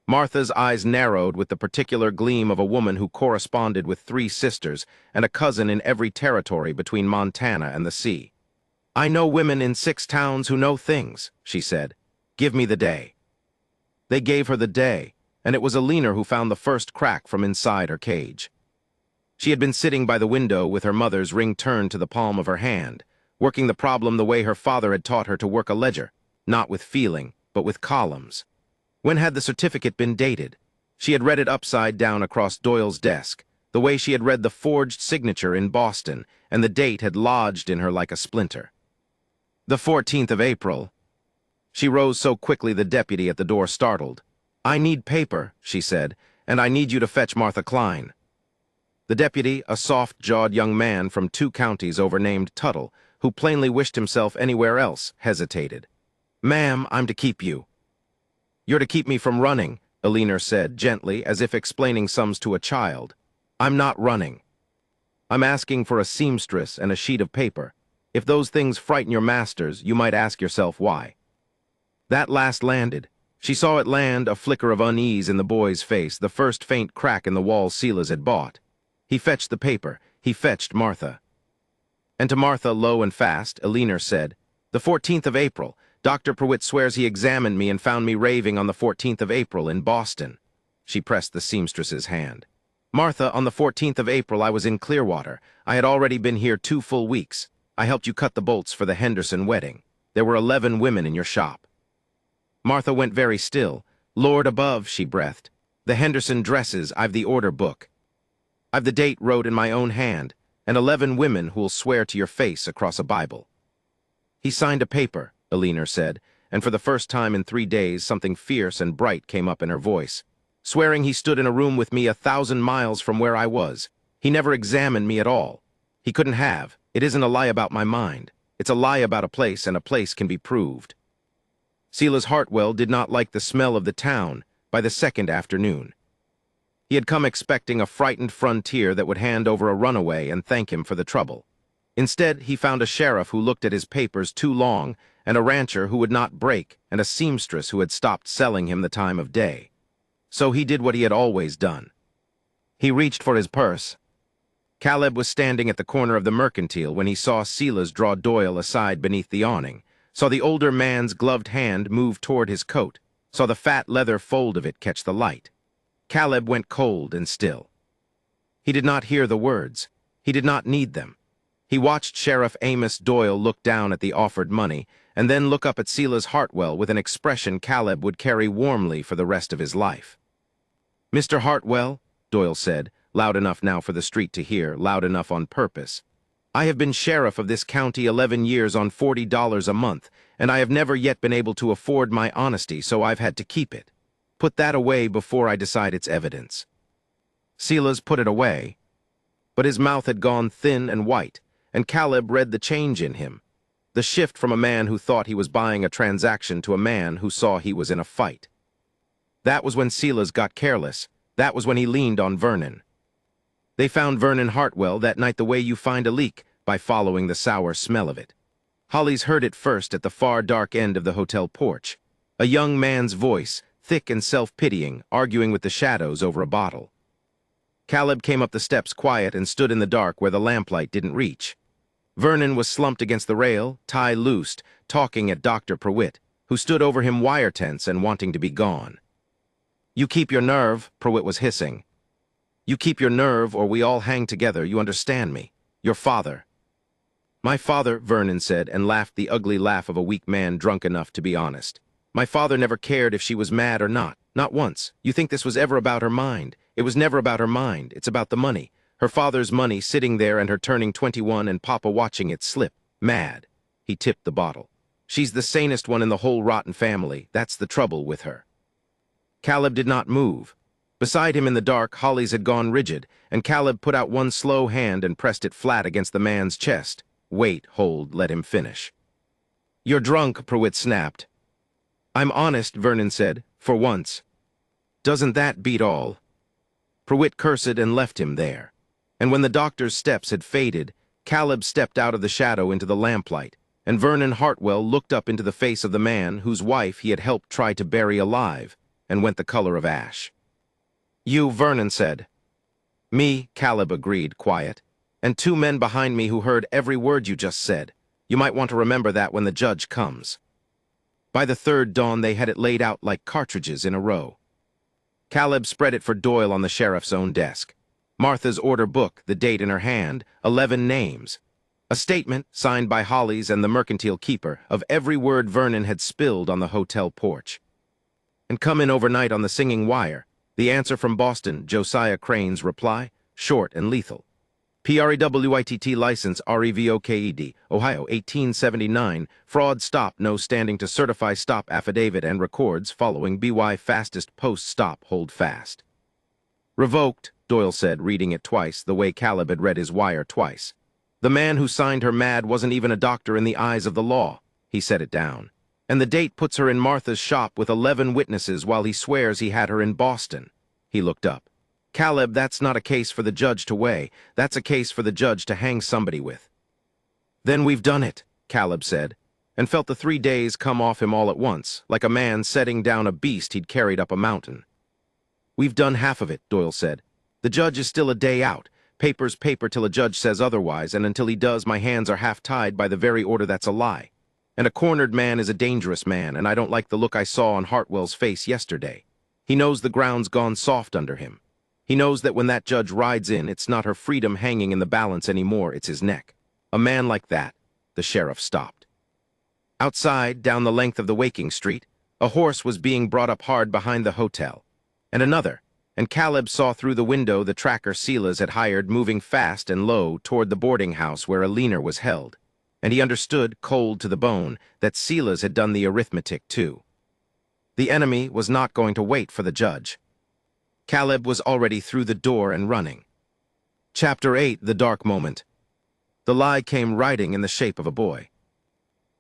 Martha's eyes narrowed with the particular gleam of a woman who corresponded with 3 sisters and a cousin in every territory between Montana and the sea. "I know women in 6 towns who know things," she said. "Give me the day." They gave her the day, and it was Alina who found the first crack from inside her cage. She had been sitting by the window with her mother's ring turned to the palm of her hand, working the problem the way her father had taught her to work a ledger, not with feeling, but with columns. When had the certificate been dated? She had read it upside down across Doyle's desk, the way she had read the forged signature in Boston, and the date had lodged in her like a splinter. The 14th of April. She rose so quickly the deputy at the door startled. "I need paper," she said, "and I need you to fetch Martha Klein." The deputy, a soft-jawed young man from 2 counties over named Tuttle, who plainly wished himself anywhere else, hesitated. "Ma'am, I'm to keep you." "You're to keep me from running," Alina said gently, as if explaining sums to a child. "I'm not running. I'm asking for a seamstress and a sheet of paper. If those things frighten your masters, you might ask yourself why." That last landed. She saw it land, a flicker of unease in the boy's face, the first faint crack in the wall Silas had bought. He fetched the paper. He fetched Martha. And to Martha, low and fast, Alina said, "The 14th of April. Dr. Pruitt swears he examined me and found me raving on the 14th of April in Boston." She pressed the seamstress's hand. "Martha, on the 14th of April I was in Clearwater. I had already been here 2 full weeks. I helped you cut the bolts for the Henderson wedding. There were 11 women in your shop." Martha went very still. "Lord above," she breathed. "The Henderson dresses, I've the order book. I've the date wrote in my own hand, and 11 women who'll swear to your face across a Bible." "He signed a paper," Alina said, and for the first time in 3 days something fierce and bright came up in her voice. "Swearing he stood in a room with me 1,000 miles from where I was. He never examined me at all. He couldn't have. It isn't a lie about my mind. It's a lie about a place, and a place can be proved." Silas Hartwell did not like the smell of the town by the 2nd afternoon. He had come expecting a frightened frontier that would hand over a runaway and thank him for the trouble. Instead, he found a sheriff who looked at his papers too long, and a rancher who would not break, and a seamstress who had stopped selling him the time of day. So he did what he had always done. He reached for his purse. Caleb was standing at the corner of the Mercantile when he saw Silas draw Doyle aside beneath the awning, saw the older man's gloved hand move toward his coat, saw the fat leather fold of it catch the light. Caleb went cold and still. He did not hear the words. He did not need them. He watched Sheriff Amos Doyle look down at the offered money, and then look up at Silas Hartwell with an expression Caleb would carry warmly for the rest of his life. "Mr. Hartwell," Doyle said, loud enough now for the street to hear, loud enough on purpose, "I have been sheriff of this county 11 years on $40 a month, and I have never yet been able to afford my honesty, so I've had to keep it. Put that away before I decide it's evidence." Silas put it away, but his mouth had gone thin and white, and Caleb read the change in him, the shift from a man who thought he was buying a transaction to a man who saw he was in a fight. That was when Silas got careless. That was when he leaned on Vernon. They found Vernon Hartwell that night the way you find a leak, by following the sour smell of it. Hollis heard it first at the far dark end of the hotel porch, a young man's voice, thick and self-pitying, arguing with the shadows over a bottle. Caleb came up the steps quiet and stood in the dark where the lamplight didn't reach. Vernon was slumped against the rail, tie loosed, talking at Dr. Pruitt, who stood over him wire-tense and wanting to be gone. "You keep your nerve," Pruitt was hissing. "You keep your nerve or we all hang together, you understand me? Your father." "My father," Vernon said, and laughed the ugly laugh of a weak man drunk enough to be honest. "My father never cared if she was mad or not once. You think this was ever about her mind. It was never about her mind. It's about the money. Her father's money sitting there and her turning 21 and Papa watching it slip. Mad." He tipped the bottle. "She's the sanest one in the whole rotten family. That's the trouble with her." Caleb did not move. Beside him in the dark, Hollis had gone rigid, and Caleb put out one slow hand and pressed it flat against the man's chest. "Wait, hold, let him finish." "You're drunk," Pruitt snapped. "I'm honest," Vernon said, "for once." "Doesn't that beat all?" Pruitt cursed and left him there. And when the doctor's steps had faded, Caleb stepped out of the shadow into the lamplight, and Vernon Hartwell looked up into the face of the man whose wife he had helped try to bury alive, and went the color of ash. "You," Vernon said. "Me," Caleb agreed, quiet. "And 2 men behind me who heard every word you just said. You might want to remember that when the judge comes." By the 3rd dawn they had it laid out like cartridges in a row. Caleb spread it for Doyle on the sheriff's own desk. Martha's order book, the date in her hand, 11 names. A statement, signed by Hollies and the mercantile keeper, of every word Vernon had spilled on the hotel porch. And come in overnight on the singing wire. The answer from Boston, Josiah Crane's reply, short and lethal. PREWITT license REVOKED, Ohio, 1879, fraud stop, no standing to certify stop affidavit and records following BY fastest post stop, hold fast. Revoked, Doyle said, reading it twice, the way Caleb had read his wire twice. The man who signed her mad wasn't even a doctor in the eyes of the law. He set it down. And the date puts her in Martha's shop with 11 witnesses while he swears he had her in Boston. He looked up. Caleb, that's not a case for the judge to weigh. That's a case for the judge to hang somebody with. Then we've done it, Caleb said, and felt the 3 days come off him all at once, like a man setting down a beast he'd carried up a mountain. We've done half of it, Doyle said. The judge is still a day out. Paper's paper till a judge says otherwise, and until he does, my hands are half tied by the very order that's a lie. And a cornered man is a dangerous man, and I don't like the look I saw on Hartwell's face yesterday. He knows the ground's gone soft under him. He knows that when that judge rides in, it's not her freedom hanging in the balance anymore, it's his neck. A man like that, the sheriff stopped. Outside, down the length of the Waking Street, a horse was being brought up hard behind the hotel. And another, and Caleb saw through the window the tracker Silas had hired moving fast and low toward the boarding house where Alina was held. And he understood, cold to the bone, that Silas had done the arithmetic too. The enemy was not going to wait for the judge. Caleb was already through the door and running. Chapter 8, The Dark Moment. The lie came riding in the shape of a boy.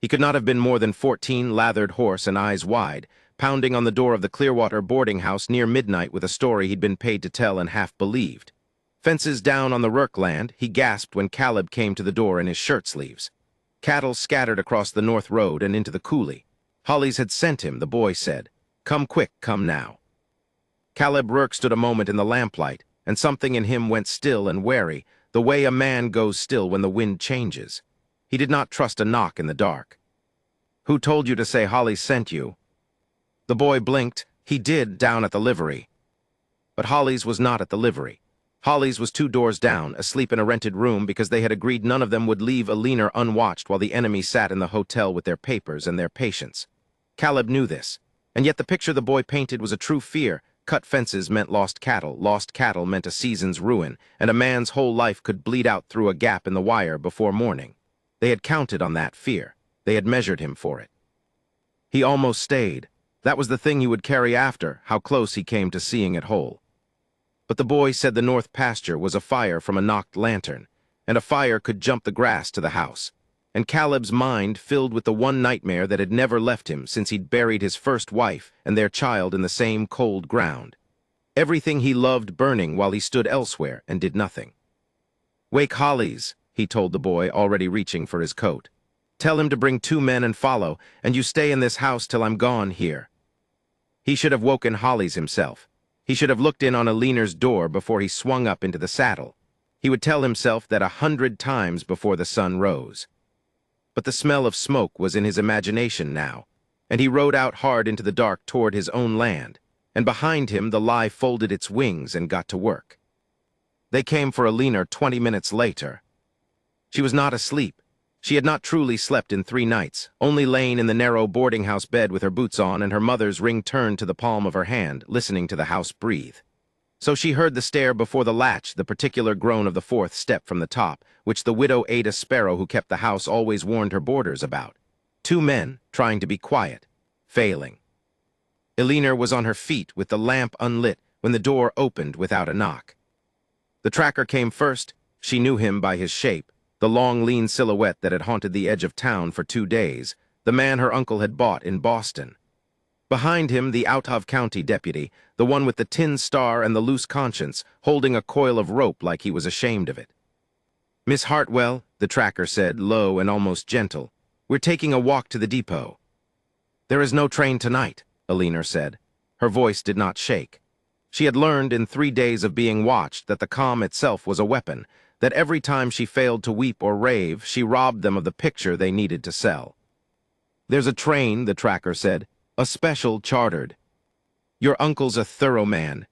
He could not have been more than 14, lathered horse and eyes wide, pounding on the door of the Clearwater boarding house near midnight with a story he'd been paid to tell and half believed. Fences down on the Rourke land, he gasped when Caleb came to the door in his shirt sleeves. Cattle scattered across the north road and into the coulee. Hollies had sent him, the boy said. Come quick, come now. Caleb Rourke stood a moment in the lamplight, and something in him went still and wary, the way a man goes still when the wind changes. He did not trust a knock in the dark. Who told you to say Hollies sent you? The boy blinked. He did, down at the livery. But Hollies was not at the livery. Hollies was 2 doors down, asleep in a rented room because they had agreed none of them would leave Alina unwatched while the enemy sat in the hotel with their papers and their patients. Caleb knew this, and yet the picture the boy painted was a true fear. Cut fences meant lost cattle meant a season's ruin, and a man's whole life could bleed out through a gap in the wire before morning. They had counted on that fear. They had measured him for it. He almost stayed. That was the thing he would carry after, how close he came to seeing it whole. But the boy said the north pasture was afire from a knocked lantern, and a fire could jump the grass to the house. And Caleb's mind filled with the one nightmare that had never left him since he'd buried his first wife and their child in the same cold ground. Everything he loved burning while he stood elsewhere and did nothing. Wake Hollies, he told the boy, already reaching for his coat. Tell him to bring 2 men and follow, and you stay in this house till I'm gone here. He should have woken Hollies himself. He should have looked in on Alina's door before he swung up into the saddle. He would tell himself that 100 times before the sun rose. But the smell of smoke was in his imagination now, and he rode out hard into the dark toward his own land, and behind him the lie folded its wings and got to work. They came for Alina 20 minutes later. She was not asleep. She had not truly slept in 3 nights, only lain in the narrow boarding house bed with her boots on and her mother's ring turned to the palm of her hand, listening to the house breathe. So she heard the stair before the latch, the particular groan of the 4th step from the top, which the widow Ada Sparrow who kept the house always warned her boarders about. 2 men, trying to be quiet, failing. Alina was on her feet with the lamp unlit when the door opened without a knock. The tracker came first. She knew him by his shape, the long, lean silhouette that had haunted the edge of town for 2 days, the man her uncle had bought in Boston. Behind him, the out-of-county deputy, the one with the tin star and the loose conscience, holding a coil of rope like he was ashamed of it. Miss Hartwell, the tracker said, low and almost gentle, we're taking a walk to the depot. There is no train tonight, Alina said. Her voice did not shake. She had learned in 3 days of being watched that the calm itself was a weapon, that every time she failed to weep or rave, she robbed them of the picture they needed to sell. There's a train, the tracker said. A special chartered. Your uncle's a thorough man."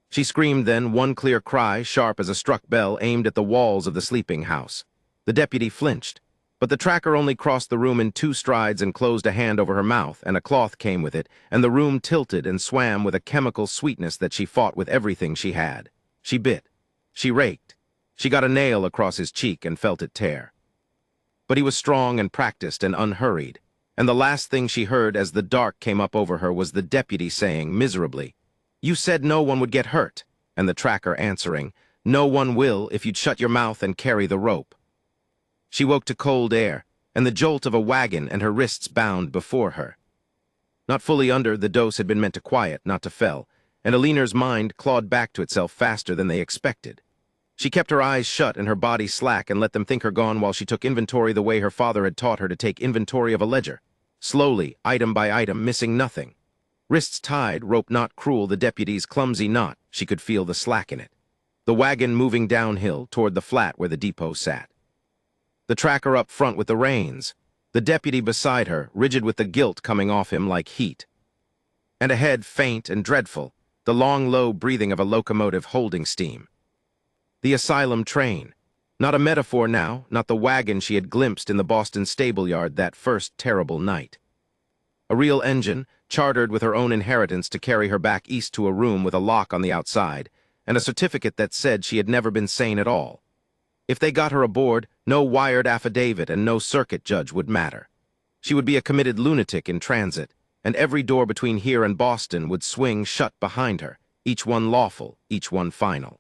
She screamed then, one clear cry, sharp as a struck bell, aimed at the walls of the sleeping house. The deputy flinched, but the tracker only crossed the room in 2 strides and closed a hand over her mouth, and a cloth came with it, and the room tilted and swam with a chemical sweetness that she fought with everything she had. She bit. She raked. She got a nail across his cheek and felt it tear. But he was strong and practiced and unhurried, and the last thing she heard as the dark came up over her was the deputy saying, miserably, "You said no one would get hurt," and the tracker answering, "No one will if you'd shut your mouth and carry the rope." She woke to cold air, and the jolt of a wagon and her wrists bound before her. Not fully under, the dose had been meant to quiet, not to fell, and Aliner's mind clawed back to itself faster than they expected. She kept her eyes shut and her body slack and let them think her gone while she took inventory the way her father had taught her to take inventory of a ledger. Slowly, item by item, missing nothing. Wrists tied, rope not cruel, the deputy's clumsy knot, she could feel the slack in it. The wagon moving downhill toward the flat where the depot sat. The tracker up front with the reins. The deputy beside her, rigid with the guilt coming off him like heat. And ahead, faint and dreadful, the long, low breathing of a locomotive holding steam. The asylum train. Not a metaphor now, not the wagon she had glimpsed in the Boston stable yard that first terrible night. A real engine, chartered with her own inheritance to carry her back east to a room with a lock on the outside, and a certificate that said she had never been sane at all. If they got her aboard, no wired affidavit and no circuit judge would matter. She would be a committed lunatic in transit, and every door between here and Boston would swing shut behind her, each one lawful, each one final.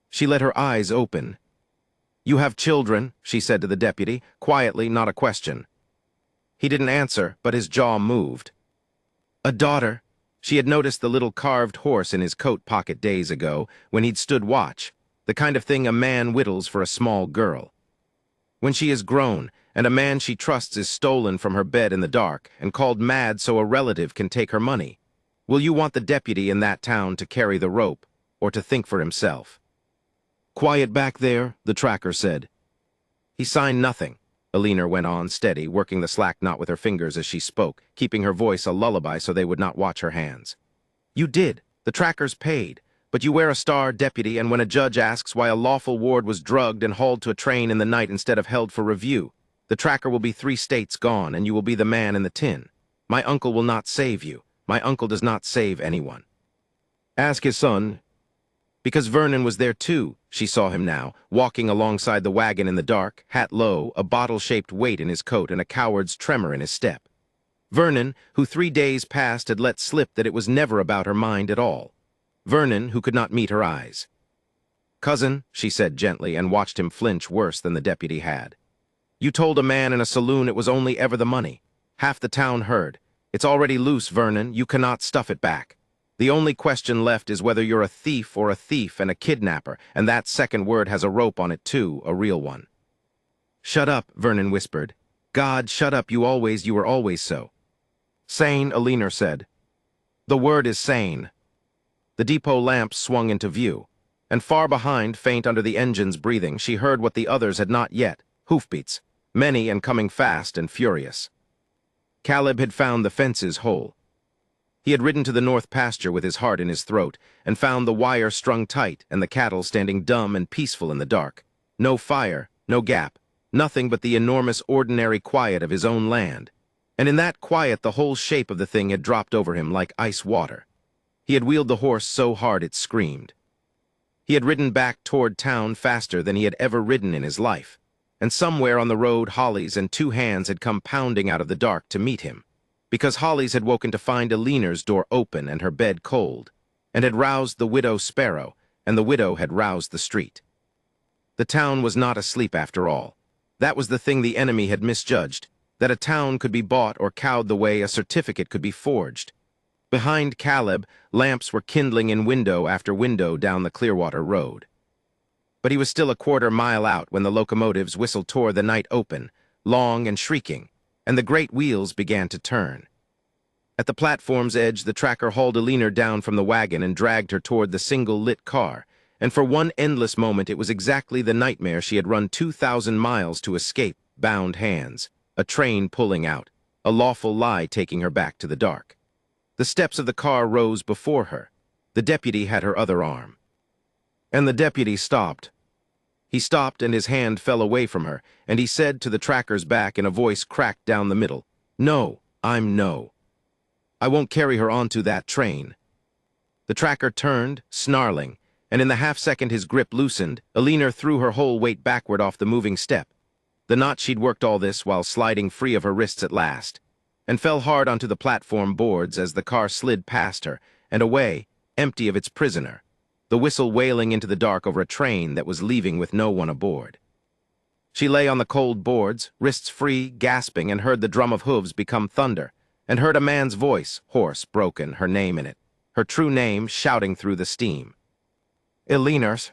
She let her eyes open. "You have children," she said to the deputy, quietly, not a question. He didn't answer, but his jaw moved. "A daughter." She had noticed the little carved horse in his coat pocket days ago, when he'd stood watch, the kind of thing a man whittles for a small girl. When she is grown, and a man she trusts is stolen from her bed in the dark, and called mad so a relative can take her money, will you want the deputy in that town to carry the rope, or to think for himself? "Quiet back there," the tracker said. He signed nothing. Aliner went on, steady, working the slack knot with her fingers as she spoke, keeping her voice a lullaby so they would not watch her hands. "You did. The tracker's paid. But you wear a star, deputy, and when a judge asks why a lawful ward was drugged and hauled to a train in the night instead of held for review, the tracker will be 3 states gone, and you will be the man in the tin. My uncle will not save you. My uncle does not save anyone. Ask his son." Because Vernon was there too, she saw him now, walking alongside the wagon in the dark, hat low, a bottle-shaped weight in his coat and a coward's tremor in his step. Vernon, who 3 days past had let slip that it was never about her mind at all. Vernon, who could not meet her eyes. "Cousin," she said gently, and watched him flinch worse than the deputy had. "You told a man in a saloon it was only ever the money. Half the town heard. It's already loose, Vernon. You cannot stuff it back. The only question left is whether you're a thief or a thief and a kidnapper, and that second word has a rope on it too, a real one." "Shut up," Vernon whispered. "God, shut up, you were always so." "Sane," Aliner said. "The word is sane." The depot lamps swung into view, and far behind, faint under the engine's breathing, she heard what the others had not yet, hoofbeats, many and coming fast and furious. Caleb had found the fences whole. He had ridden to the north pasture with his heart in his throat, and found the wire strung tight and the cattle standing dumb and peaceful in the dark. No fire, no gap, nothing but the enormous ordinary quiet of his own land. And in that quiet the whole shape of the thing had dropped over him like ice water. He had wheeled the horse so hard it screamed. He had ridden back toward town faster than he had ever ridden in his life, and somewhere on the road Hollies and 2 hands had come pounding out of the dark to meet him. Because Hollies had woken to find Aliner's door open and her bed cold, and had roused the widow Sparrow, and the widow had roused the street. The town was not asleep after all. That was the thing the enemy had misjudged, that a town could be bought or cowed the way a certificate could be forged. Behind Caleb, lamps were kindling in window after window down the Clearwater Road. But he was still a quarter-mile out when the locomotive's whistle tore the night open, long and shrieking, and the great wheels began to turn. At the platform's edge, the tracker hauled Aliner down from the wagon and dragged her toward the single-lit car, and for one endless moment it was exactly the nightmare she had run 2,000 miles to escape, bound hands, a train pulling out, a lawful lie taking her back to the dark. The steps of the car rose before her. The deputy had her other arm. And the deputy stopped. He stopped and his hand fell away from her, and he said to the tracker's back in a voice cracked down the middle, "No, no. I won't carry her onto that train." The tracker turned, snarling, and in the half-second his grip loosened, Alina threw her whole weight backward off the moving step. The knot she'd worked all this while sliding free of her wrists at last, and fell hard onto the platform boards as the car slid past her, and away, empty of its prisoner, the whistle wailing into the dark over a train that was leaving with no one aboard. She lay on the cold boards, wrists free, gasping, and heard the drum of hooves become thunder, and heard a man's voice, hoarse, broken, her name in it, her true name shouting through the steam. "Eliners."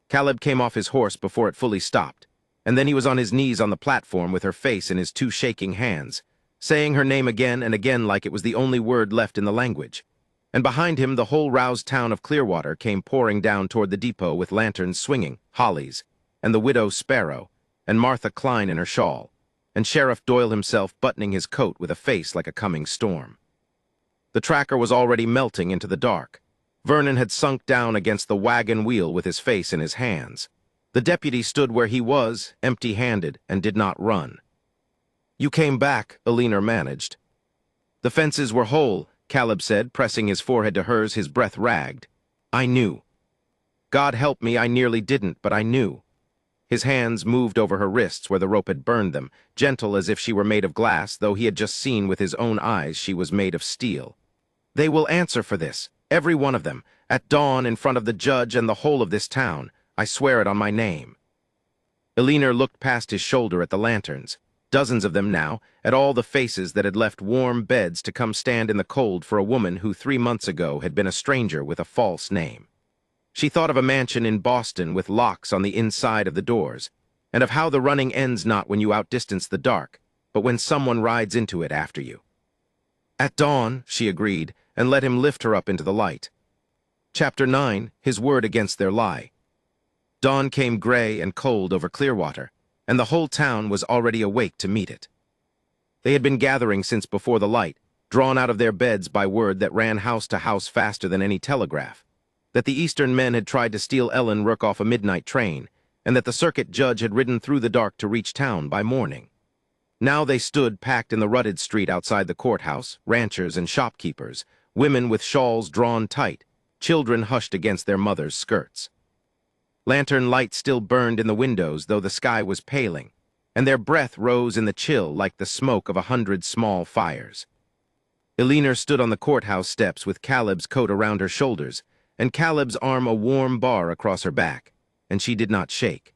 Caleb came off his horse before it fully stopped, and then he was on his knees on the platform with her face in his two shaking hands, saying her name again and again like it was the only word left in the language. And behind him the whole roused town of Clearwater came pouring down toward the depot with lanterns swinging, hollies, and the widow Sparrow, and Martha Klein in her shawl, and Sheriff Doyle himself buttoning his coat with a face like a coming storm. The tracker was already melting into the dark. Vernon had sunk down against the wagon wheel with his face in his hands. The deputy stood where he was, empty-handed, and did not run. "You came back," Alina managed. "The fences were whole," Caleb said, pressing his forehead to hers, his breath ragged. "I knew. God help me, I nearly didn't, but I knew." His hands moved over her wrists where the rope had burned them, gentle as if she were made of glass, though he had just seen with his own eyes she was made of steel. "They will answer for this, every one of them, at dawn in front of the judge and the whole of this town. I swear it on my name." Alina looked past his shoulder at the lanterns, dozens of them now, at all the faces that had left warm beds to come stand in the cold for a woman who 3 months ago had been a stranger with a false name. She thought of a mansion in Boston with locks on the inside of the doors, and of how the running ends not when you outdistance the dark, but when someone rides into it after you. "At dawn," she agreed, and let him lift her up into the light. Chapter 9, his word against their lie. Dawn came gray and cold over Clearwater, and the whole town was already awake to meet it. They had been gathering since before the light, drawn out of their beds by word that ran house to house faster than any telegraph, that the Eastern men had tried to steal Ellen Rook off a midnight train, and that the circuit judge had ridden through the dark to reach town by morning. Now they stood packed in the rutted street outside the courthouse, ranchers and shopkeepers, women with shawls drawn tight, children hushed against their mothers' skirts. Lantern lights still burned in the windows, though the sky was paling, and their breath rose in the chill like the smoke of 100 small fires. Alina stood on the courthouse steps with Caleb's coat around her shoulders, and Caleb's arm a warm bar across her back, and she did not shake.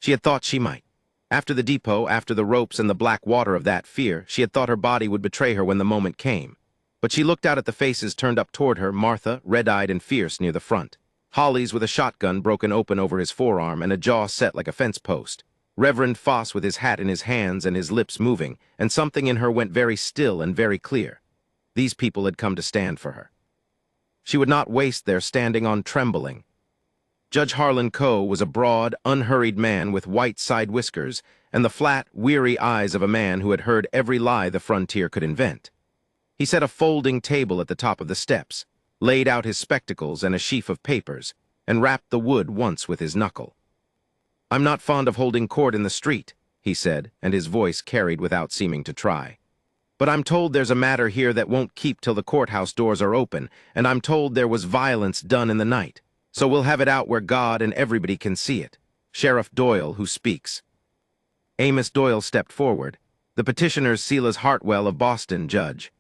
She had thought she might. After the depot, after the ropes and the black water of that fear, she had thought her body would betray her when the moment came. But she looked out at the faces turned up toward her, Martha, red-eyed and fierce near the front. Holly's with a shotgun broken open over his forearm and a jaw set like a fence post. Reverend Foss with his hat in his hands and his lips moving, and something in her went very still and very clear. These people had come to stand for her. She would not waste their standing on trembling. Judge Harlan Coe was a broad, unhurried man with white side whiskers and the flat, weary eyes of a man who had heard every lie the frontier could invent. He set a folding table at the top of the steps, laid out his spectacles and a sheaf of papers, and rapped the wood once with his knuckle. "I'm not fond of holding court in the street," he said, and his voice carried without seeming to try. "But I'm told there's a matter here that won't keep till the courthouse doors are open, and I'm told there was violence done in the night. So we'll have it out where God and everybody can see it. Sheriff Doyle, who speaks." Amos Doyle stepped forward. "The petitioner's Silas Hartwell of Boston, Judge.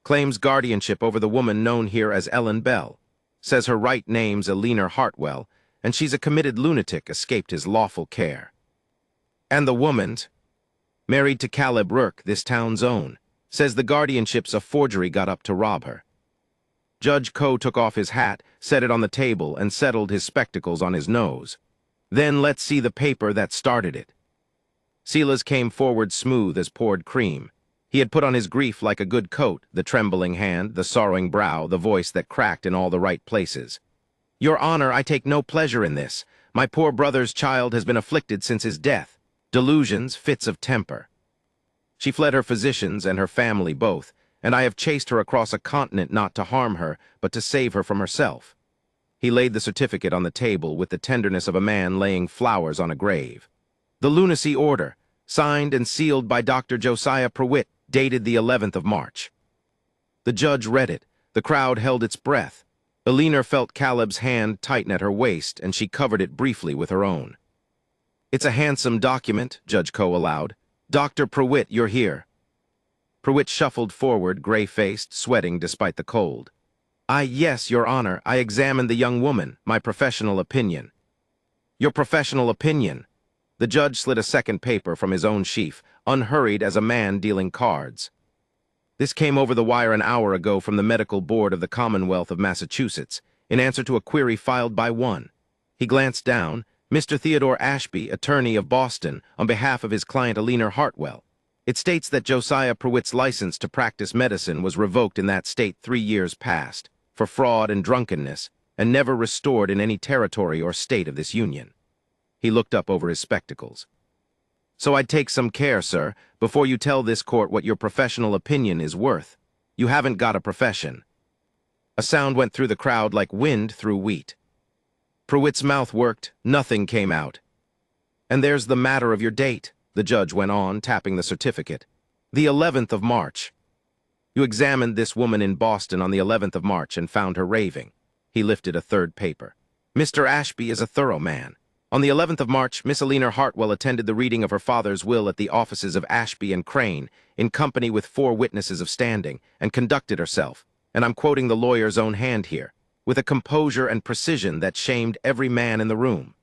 Claims guardianship over the woman known here as Ellen Bell. Says her right name's Alina Hartwell, and she's a committed lunatic escaped his lawful care. And the woman's married to Caleb Rook, this town's own. Says the guardianship's a forgery got up to rob her." Judge Coe took off his hat, set it on the table, and settled his spectacles on his nose. "Then let's see the paper that started it." Silas came forward smooth as poured cream. He had put on his grief like a good coat, the trembling hand, the sorrowing brow, the voice that cracked in all the right places. "Your Honor, I take no pleasure in this. My poor brother's child has been afflicted since his death. Delusions, fits of temper." She fled her physicians and her family both, and I have chased her across a continent not to harm her, but to save her from herself." He laid the certificate on the table with the tenderness of a man laying flowers on a grave. "The lunacy order, signed and sealed by Dr. Josiah Prewitt, dated the 11th of March. The judge read it. The crowd held its breath. Alina felt Caleb's hand tighten at her waist, and she covered it briefly with her own. "It's a handsome document," Judge Coe allowed. "Dr. Prewitt, you're here." Prewitt shuffled forward, gray-faced, sweating despite the cold. Yes, Your Honor, I examined the young woman, my professional opinion." "Your professional opinion?" The judge slid a second paper from his own sheaf, unhurried as a man dealing cards. "This came over the wire an hour ago from the Medical Board of the Commonwealth of Massachusetts, in answer to a query filed by one." He glanced down. "Mr. Theodore Ashby, attorney of Boston, on behalf of his client Alina Hartwell. It states that Josiah Prewitt's license to practice medicine was revoked in that state 3 years past, for fraud and drunkenness, and never restored in any territory or state of this union." He looked up over his spectacles. "So I'd take some care, sir, before you tell this court what your professional opinion is worth. You haven't got a profession." A sound went through the crowd like wind through wheat. Prewitt's mouth worked. Nothing came out. "And there's the matter of your date," the judge went on, tapping the certificate. "The 11th of March. You examined this woman in Boston on the 11th of March and found her raving." He lifted a third paper. "Mr. Ashby is a thorough man. On the 11th of March, Miss Alina Hartwell attended the reading of her father's will at the offices of Ashby and Crane, in company with 4 witnesses of standing, and conducted herself, and I'm quoting the lawyer's own hand here, with a composure and precision that shamed every man in the room.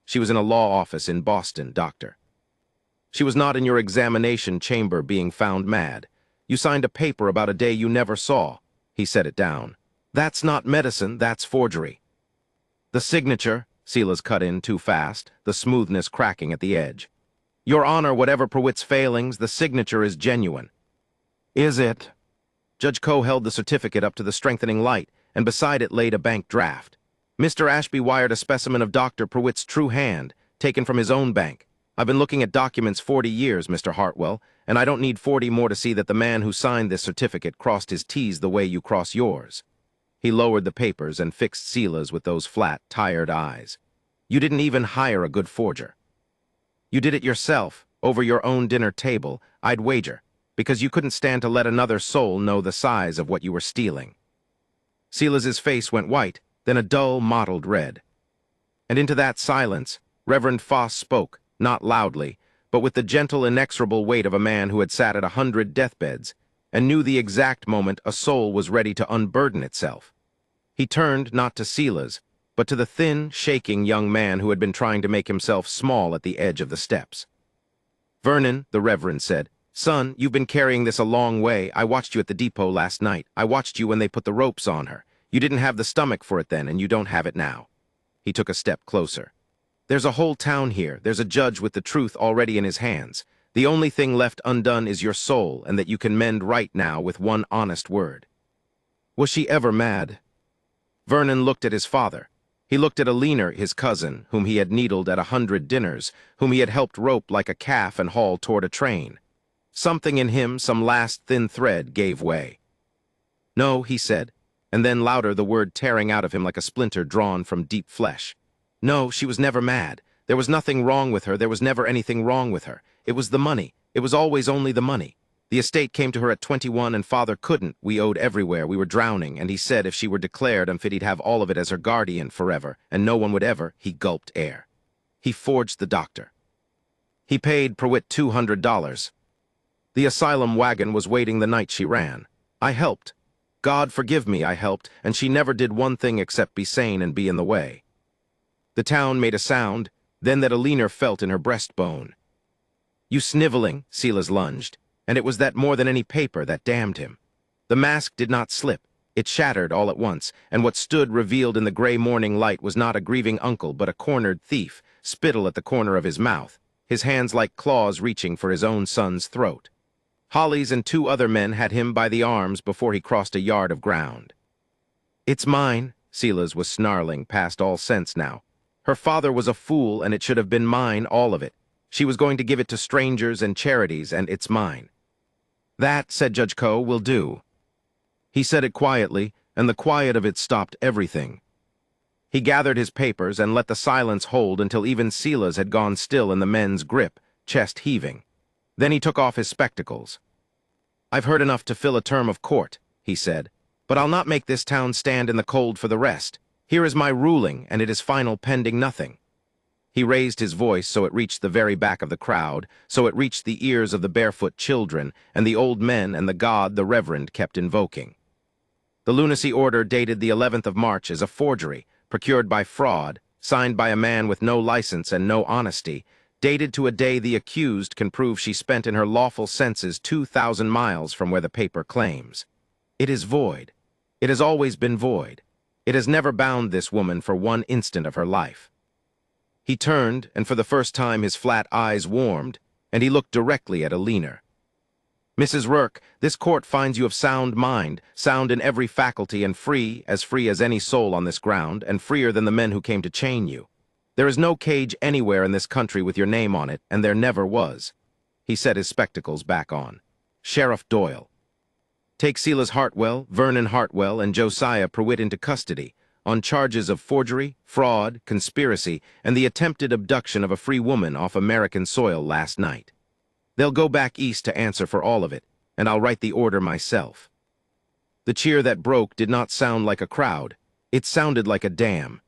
She was in a law office in Boston, doctor. She was not in your examination chamber being found mad. You signed a paper about a day you never saw." He set it down. "That's not medicine, that's forgery." "The signature," Silas cut in too fast, the smoothness cracking at the edge. "Your Honor, whatever Prewitt's failings, the signature is genuine." "Is it?" Judge Coe held the certificate up to the strengthening light, and beside it laid a bank draft. "Mr. Ashby wired a specimen of Dr. Prewitt's true hand, taken from his own bank. I've been looking at documents 40 years, Mr. Hartwell, and I don't need 40 more to see that the man who signed this certificate crossed his T's the way you cross yours." He lowered the papers and fixed Silas with those flat, tired eyes. "You didn't even hire a good forger. You did it yourself, over your own dinner table, I'd wager, because you couldn't stand to let another soul know the size of what you were stealing." Silas's face went white, then a dull, mottled red. And into that silence, Reverend Foss spoke, not loudly, but with the gentle, inexorable weight of a man who had sat at 100 deathbeds, and knew the exact moment a soul was ready to unburden itself. He turned not to Silas, but to the thin, shaking young man who had been trying to make himself small at the edge of the steps. "Vernon," the Reverend said, "son, you've been carrying this a long way. I watched you at the depot last night. I watched you when they put the ropes on her. You didn't have the stomach for it then, and you don't have it now." He took a step closer. "There's a whole town here. There's a judge with the truth already in his hands. The only thing left undone is your soul, and that you can mend right now with one honest word." "Was she ever mad?" Vernon looked at his father. He looked at Alina, his cousin, whom he had needled at 100 dinners, whom he had helped rope like a calf and haul toward a train. Something in him, some last thin thread, gave way. "No," he said, and then louder, the word tearing out of him like a splinter drawn from deep flesh. "No, she was never mad. There was nothing wrong with her. There was never anything wrong with her. It was the money. It was always only the money. The estate came to her at 21 and father couldn't. We owed everywhere. We were drowning, and he said if she were declared unfit he'd have all of it as her guardian forever, and no one would ever." He gulped air. "He forged the doctor. He paid Prewitt $200. The asylum wagon was waiting the night she ran. I helped. God forgive me, I helped, and she never did one thing except be sane and be in the way." The town made a sound, then that Alina felt in her breastbone. "You sniveling," Silas lunged, and it was that more than any paper that damned him. The mask did not slip. It shattered all at once, and what stood revealed in the gray morning light was not a grieving uncle but a cornered thief, spittle at the corner of his mouth, his hands like claws reaching for his own son's throat. Hollies and 2 other men had him by the arms before he crossed a yard of ground. "It's mine," Silas was snarling, past all sense now. Her father was a fool, and it should have been mine, all of it. She was going to give it to strangers and charities, and it's mine. "That," said Judge Coe, "will do." He said it quietly, and the quiet of it stopped everything. He gathered his papers and let the silence hold until even Silas had gone still in the men's grip, chest heaving. Then he took off his spectacles. "I've heard enough to fill a term of court," he said, "but I'll not make this town stand in the cold for the rest. Here is my ruling, and it is final pending nothing." He raised his voice so it reached the very back of the crowd, so it reached the ears of the barefoot children and the old men and the God the Reverend kept invoking. The lunacy order dated the 11th of March is a forgery, procured by fraud, signed by a man with no license and no honesty, dated to a day the accused can prove she spent in her lawful senses 2,000 miles from where the paper claims. It is void. It has always been void. It has never bound this woman for one instant of her life. He turned, and for the first time his flat eyes warmed, and he looked directly at Alina. "Mrs. Rourke, this court finds you of sound mind, sound in every faculty and free as any soul on this ground, and freer than the men who came to chain you. There is no cage anywhere in this country with your name on it, and there never was." He set his spectacles back on. "Sheriff Doyle. Take Silas Hartwell, Vernon Hartwell, and Josiah Pruitt into custody, on charges of forgery, fraud, conspiracy, and the attempted abduction of a free woman off American soil last night. They'll go back east to answer for all of it, and I'll write the order myself." The cheer that broke did not sound like a crowd. It sounded like a dam.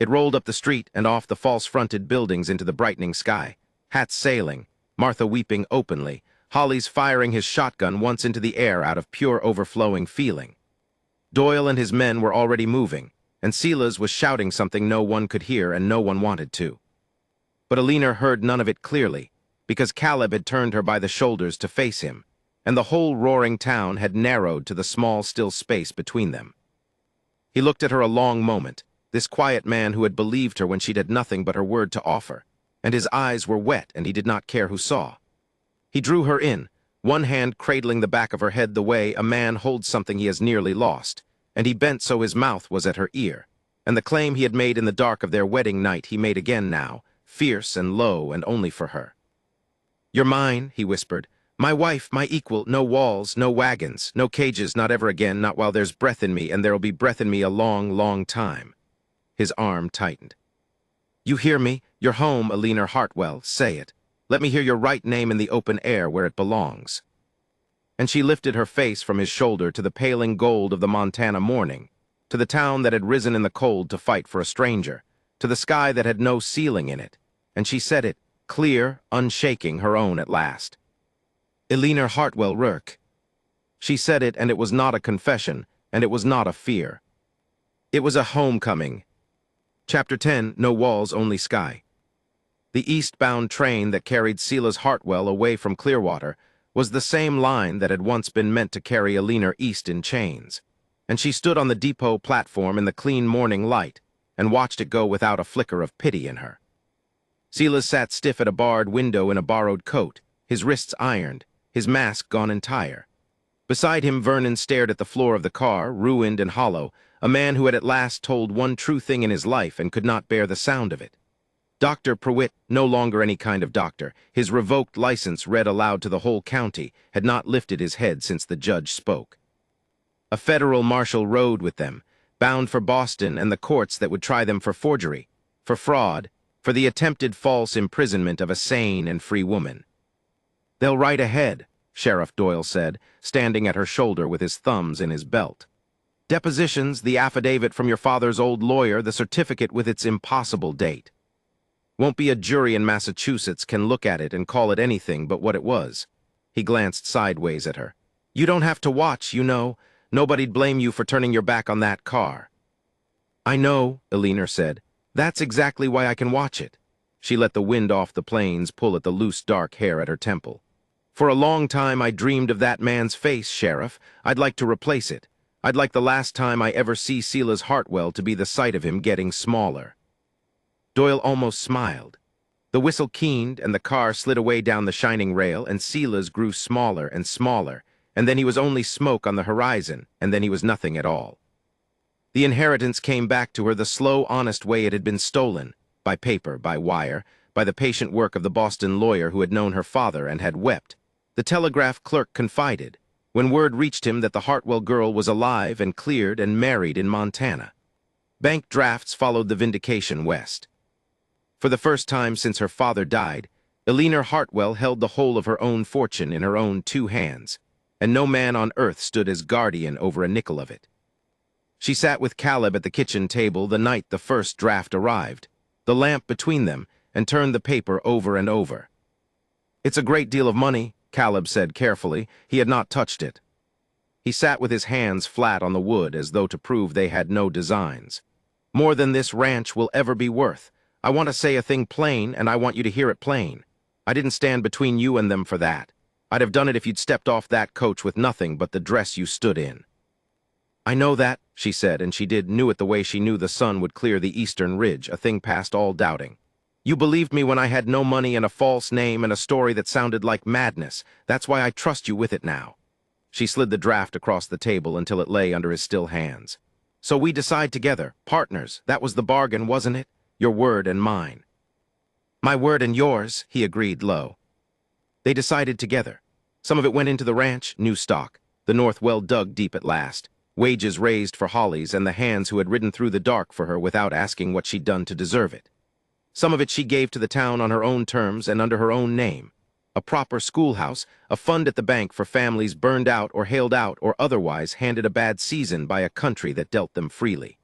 It rolled up the street and off the false-fronted buildings into the brightening sky, hats sailing, Martha weeping openly, Holly's firing his shotgun once into the air out of pure overflowing feeling. Doyle and his men were already moving, and Silas was shouting something no one could hear and no one wanted to. But Alina heard none of it clearly, because Caleb had turned her by the shoulders to face him, and the whole roaring town had narrowed to the small, still space between them. He looked at her a long moment, this quiet man who had believed her when she'd had nothing but her word to offer, and his eyes were wet and he did not care who saw. He drew her in, one hand cradling the back of her head the way a man holds something he has nearly lost, and he bent so his mouth was at her ear, and the claim he had made in the dark of their wedding night he made again now, fierce and low and only for her. "You're mine," he whispered. "My wife, my equal, no walls, no wagons, no cages, not ever again, not while there's breath in me, and there'll be breath in me a long, long time." His arm tightened. "You hear me? You're home, Alina Hartwell. Say it. Let me hear your right name in the open air where it belongs." And she lifted her face from his shoulder to the paling gold of the Montana morning, to the town that had risen in the cold to fight for a stranger, to the sky that had no ceiling in it, and she said it, clear, unshaking, her own at last. "Alina Hartwell Rourke." She said it, and it was not a confession, and it was not a fear. It was a homecoming. Chapter 10, No Walls, Only Sky. The eastbound train that carried Silas Hartwell away from Clearwater was the same line that had once been meant to carry Alina east in chains, and she stood on the depot platform in the clean morning light and watched it go without a flicker of pity in her. Silas sat stiff at a barred window in a borrowed coat, his wrists ironed, his mask gone entire. Beside him, Vernon stared at the floor of the car, ruined and hollow, a man who had at last told one true thing in his life and could not bear the sound of it. Dr. Pruitt, no longer any kind of doctor, his revoked license read aloud to the whole county, had not lifted his head since the judge spoke. A federal marshal rode with them, bound for Boston and the courts that would try them for forgery, for fraud, for the attempted false imprisonment of a sane and free woman. "They'll ride ahead," Sheriff Doyle said, standing at her shoulder with his thumbs in his belt. "Depositions, the affidavit from your father's old lawyer, the certificate with its impossible date. Won't be a jury in Massachusetts can look at it and call it anything but what it was." He glanced sideways at her. "You don't have to watch, you know. Nobody'd blame you for turning your back on that car." "I know," Alina said. "That's exactly why I can watch it." She let the wind off the planes pull at the loose dark hair at her temple. "For a long time I dreamed of that man's face, Sheriff. I'd like to replace it. I'd like the last time I ever see Silas Hartwell to be the sight of him getting smaller." Doyle almost smiled. The whistle keened, and the car slid away down the shining rail, and Silas grew smaller and smaller, and then he was only smoke on the horizon, and then he was nothing at all. The inheritance came back to her the slow, honest way it had been stolen, by paper, by wire, by the patient work of the Boston lawyer who had known her father and had wept, The telegraph clerk confided, when word reached him that the Hartwell girl was alive and cleared and married in Montana. Bank drafts followed the vindication west. For the first time since her father died, Eleanor Hartwell held the whole of her own fortune in her own 2 hands, and no man on earth stood as guardian over a nickel of it. She sat with Caleb at the kitchen table the night the first draft arrived, the lamp between them, and turned the paper over and over. "It's a great deal of money," Caleb said carefully. He had not touched it. He sat with his hands flat on the wood as though to prove they had no designs. "More than this ranch will ever be worth. I want to say a thing plain, and I want you to hear it plain. I didn't stand between you and them for that. I'd have done it if you'd stepped off that coach with nothing but the dress you stood in." "I know that," she said, and she knew it the way she knew the sun would clear the eastern ridge, a thing past all doubting. "You believed me when I had no money and a false name and a story that sounded like madness. That's why I trust you with it now." She slid the draft across the table until it lay under his still hands. "So we decide together, partners. That was the bargain, wasn't it? Your word and mine." "My word and yours," he agreed low. They decided together. Some of it went into the ranch, new stock, the north well dug deep at last, wages raised for Hollies and the hands who had ridden through the dark for her without asking what she'd done to deserve it. Some of it she gave to the town on her own terms and under her own name. A proper schoolhouse, a fund at the bank for families burned out or hailed out or otherwise handed a bad season by a country that dealt them freely.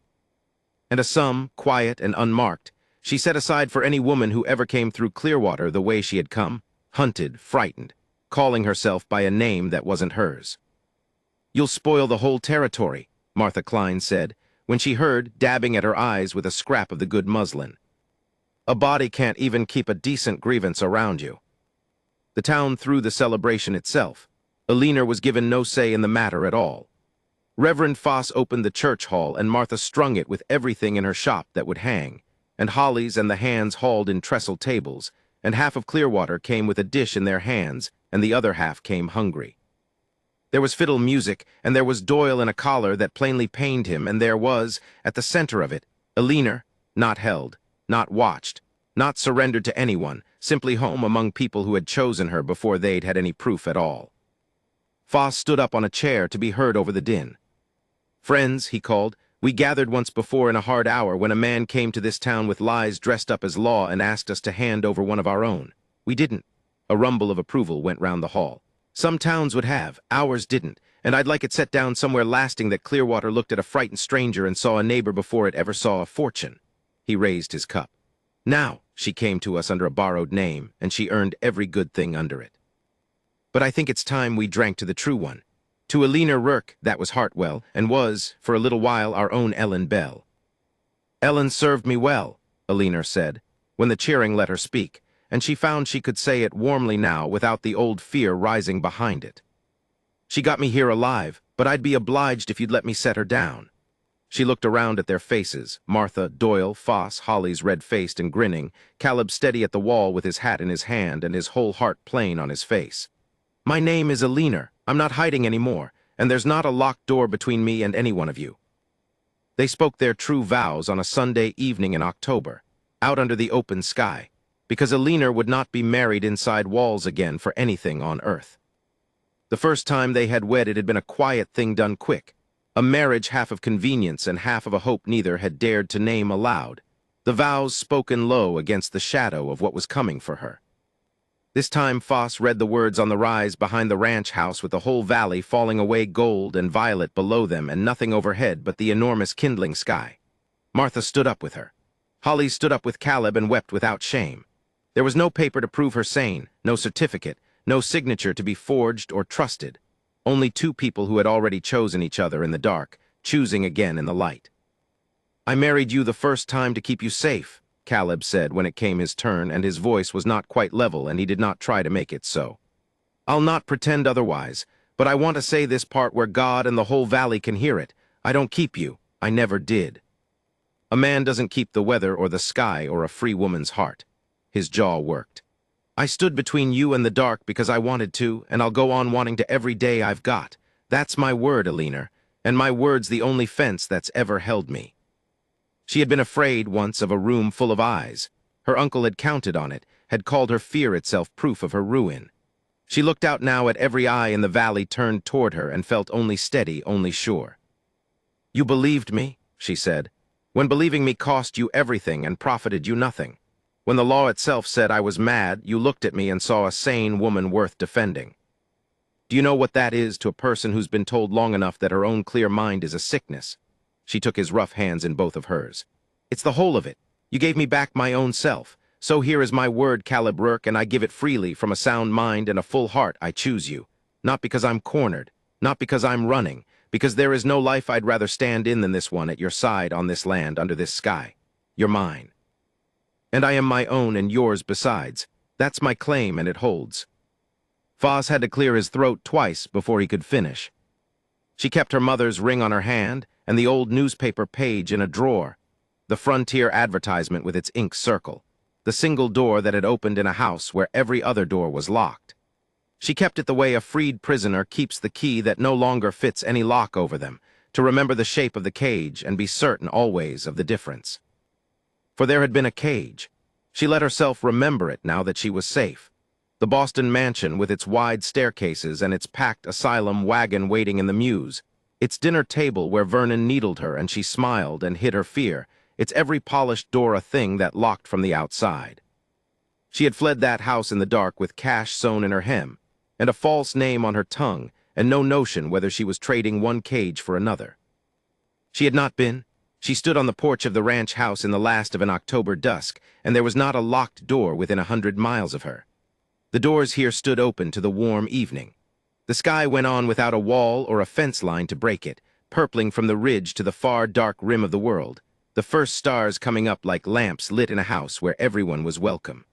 And a sum, quiet and unmarked, she set aside for any woman who ever came through Clearwater the way she had come, hunted, frightened, calling herself by a name that wasn't hers. "You'll spoil the whole territory," Martha Klein said, when she heard, dabbing at her eyes with a scrap of the good muslin. "A body can't even keep a decent grievance around you." The town threw the celebration itself. Eleanor was given no say in the matter at all. Reverend Foss opened the church hall, and Martha strung it with everything in her shop that would hang, and Hollies and the hands hauled in trestle tables, and half of Clearwater came with a dish in their hands, and the other half came hungry. There was fiddle music, and there was Doyle in a collar that plainly pained him, and there was, at the center of it, Eleanor, not held, not watched, not surrendered to anyone, simply home among people who had chosen her before they'd had any proof at all. Foss stood up on a chair to be heard over the din. "Friends," he called, "we gathered once before in a hard hour when a man came to this town with lies dressed up as law and asked us to hand over one of our own. We didn't." A rumble of approval went round the hall. "Some towns would have, ours didn't, and I'd like it set down somewhere lasting that Clearwater looked at a frightened stranger and saw a neighbor before it ever saw a fortune." He raised his cup. "Now, she came to us under a borrowed name, and she earned every good thing under it. But I think it's time we drank to the true one. To Eleanor Rourke, that was Hartwell, and was, for a little while, our own Ellen Bell." "Ellen served me well," Eleanor said, when the cheering let her speak, and she found she could say it warmly now without the old fear rising behind it. "She got me here alive, but I'd be obliged if you'd let me set her down." She looked around at their faces, Martha, Doyle, Foss, Hollies red-faced and grinning, Caleb steady at the wall with his hat in his hand and his whole heart plain on his face. "My name is Eleanor. I'm not hiding any more, and there's not a locked door between me and any one of you." They spoke their true vows on a Sunday evening in October, out under the open sky, because Eleanor would not be married inside walls again for anything on earth. The first time they had wed it had been a quiet thing done quick, a marriage half of convenience and half of a hope neither had dared to name aloud, the vows spoken low against the shadow of what was coming for her. This time Foss read the words on the rise behind the ranch house with the whole valley falling away gold and violet below them and nothing overhead but the enormous kindling sky. Martha stood up with her. Holly stood up with Caleb and wept without shame. There was no paper to prove her sane, no certificate, no signature to be forged or trusted. Only 2 people who had already chosen each other in the dark, choosing again in the light. "I married you the first time to keep you safe," Caleb said when it came his turn, and his voice was not quite level and he did not try to make it so. "I'll not pretend otherwise, but I want to say this part where God and the whole valley can hear it. I don't keep you. I never did. A man doesn't keep the weather or the sky or a free woman's heart." His jaw worked. "I stood between you and the dark because I wanted to, and I'll go on wanting to every day I've got. That's my word, Eleanor, and my word's the only fence that's ever held me." She had been afraid once of a room full of eyes. Her uncle had counted on it, had called her fear itself proof of her ruin. She looked out now at every eye in the valley turned toward her and felt only steady, only sure. "You believed me," she said, "when believing me cost you everything and profited you nothing. When the law itself said I was mad, you looked at me and saw a sane woman worth defending. Do you know what that is to a person who's been told long enough that her own clear mind is a sickness?" She took his rough hands in both of hers. "It's the whole of it. You gave me back my own self. So here is my word, Caleb Rourke, and I give it freely from a sound mind and a full heart. I choose you. Not because I'm cornered, not because I'm running, because there is no life I'd rather stand in than this one at your side on this land under this sky. You're mine. And I am my own and yours besides. That's my claim, and it holds." Foz had to clear his throat twice before he could finish. She kept her mother's ring on her hand and the old newspaper page in a drawer, the frontier advertisement with its ink circle, the single door that had opened in a house where every other door was locked. She kept it the way a freed prisoner keeps the key that no longer fits any lock over them, to remember the shape of the cage and be certain always of the difference. For there had been a cage. She let herself remember it now that she was safe. The Boston mansion with its wide staircases and its packed asylum wagon waiting in the mews, its dinner table where Vernon needled her and she smiled and hid her fear, its every polished door a thing that locked from the outside. She had fled that house in the dark with cash sewn in her hem, and a false name on her tongue, and no notion whether she was trading one cage for another. She had not been. She stood on the porch of the ranch house in the last of an October dusk, and there was not a locked door within 100 miles of her. The doors here stood open to the warm evening. The sky went on without a wall or a fence line to break it, purpling from the ridge to the far dark rim of the world, the first stars coming up like lamps lit in a house where everyone was welcome.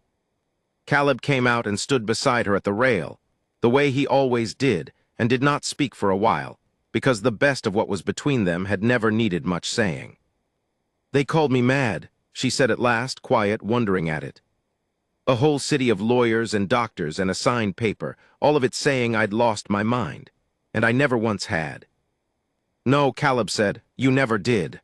Caleb came out and stood beside her at the rail, the way he always did, and did not speak for a while, because the best of what was between them had never needed much saying. "They called me mad," she said at last, quiet, wondering at it. "A whole city of lawyers and doctors and a signed paper, all of it saying I'd lost my mind. And I never once had." "No," Caleb said, "you never did.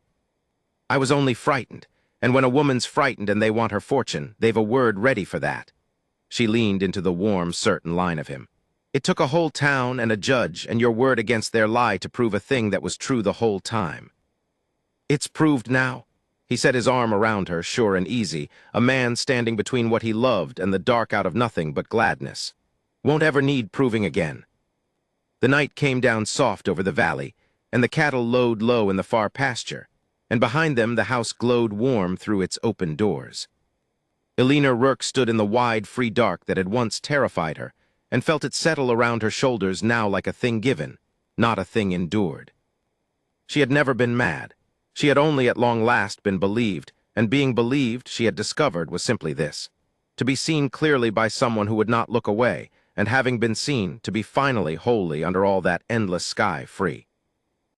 I was only frightened, and when a woman's frightened and they want her fortune, they've a word ready for that." She leaned into the warm, certain line of him. "It took a whole town and a judge and your word against their lie to prove a thing that was true the whole time. It's proved now." He set his arm around her, sure and easy, a man standing between what he loved and the dark out of nothing but gladness. "Won't ever need proving again." The night came down soft over the valley, and the cattle lowed low in the far pasture, and behind them the house glowed warm through its open doors. Eleanor Rourke stood in the wide, free dark that had once terrified her, and felt it settle around her shoulders now like a thing given, not a thing endured. She had never been mad. She had only at long last been believed, and being believed, she had discovered, was simply this: to be seen clearly by someone who would not look away, and having been seen, to be finally wholly under all that endless sky free.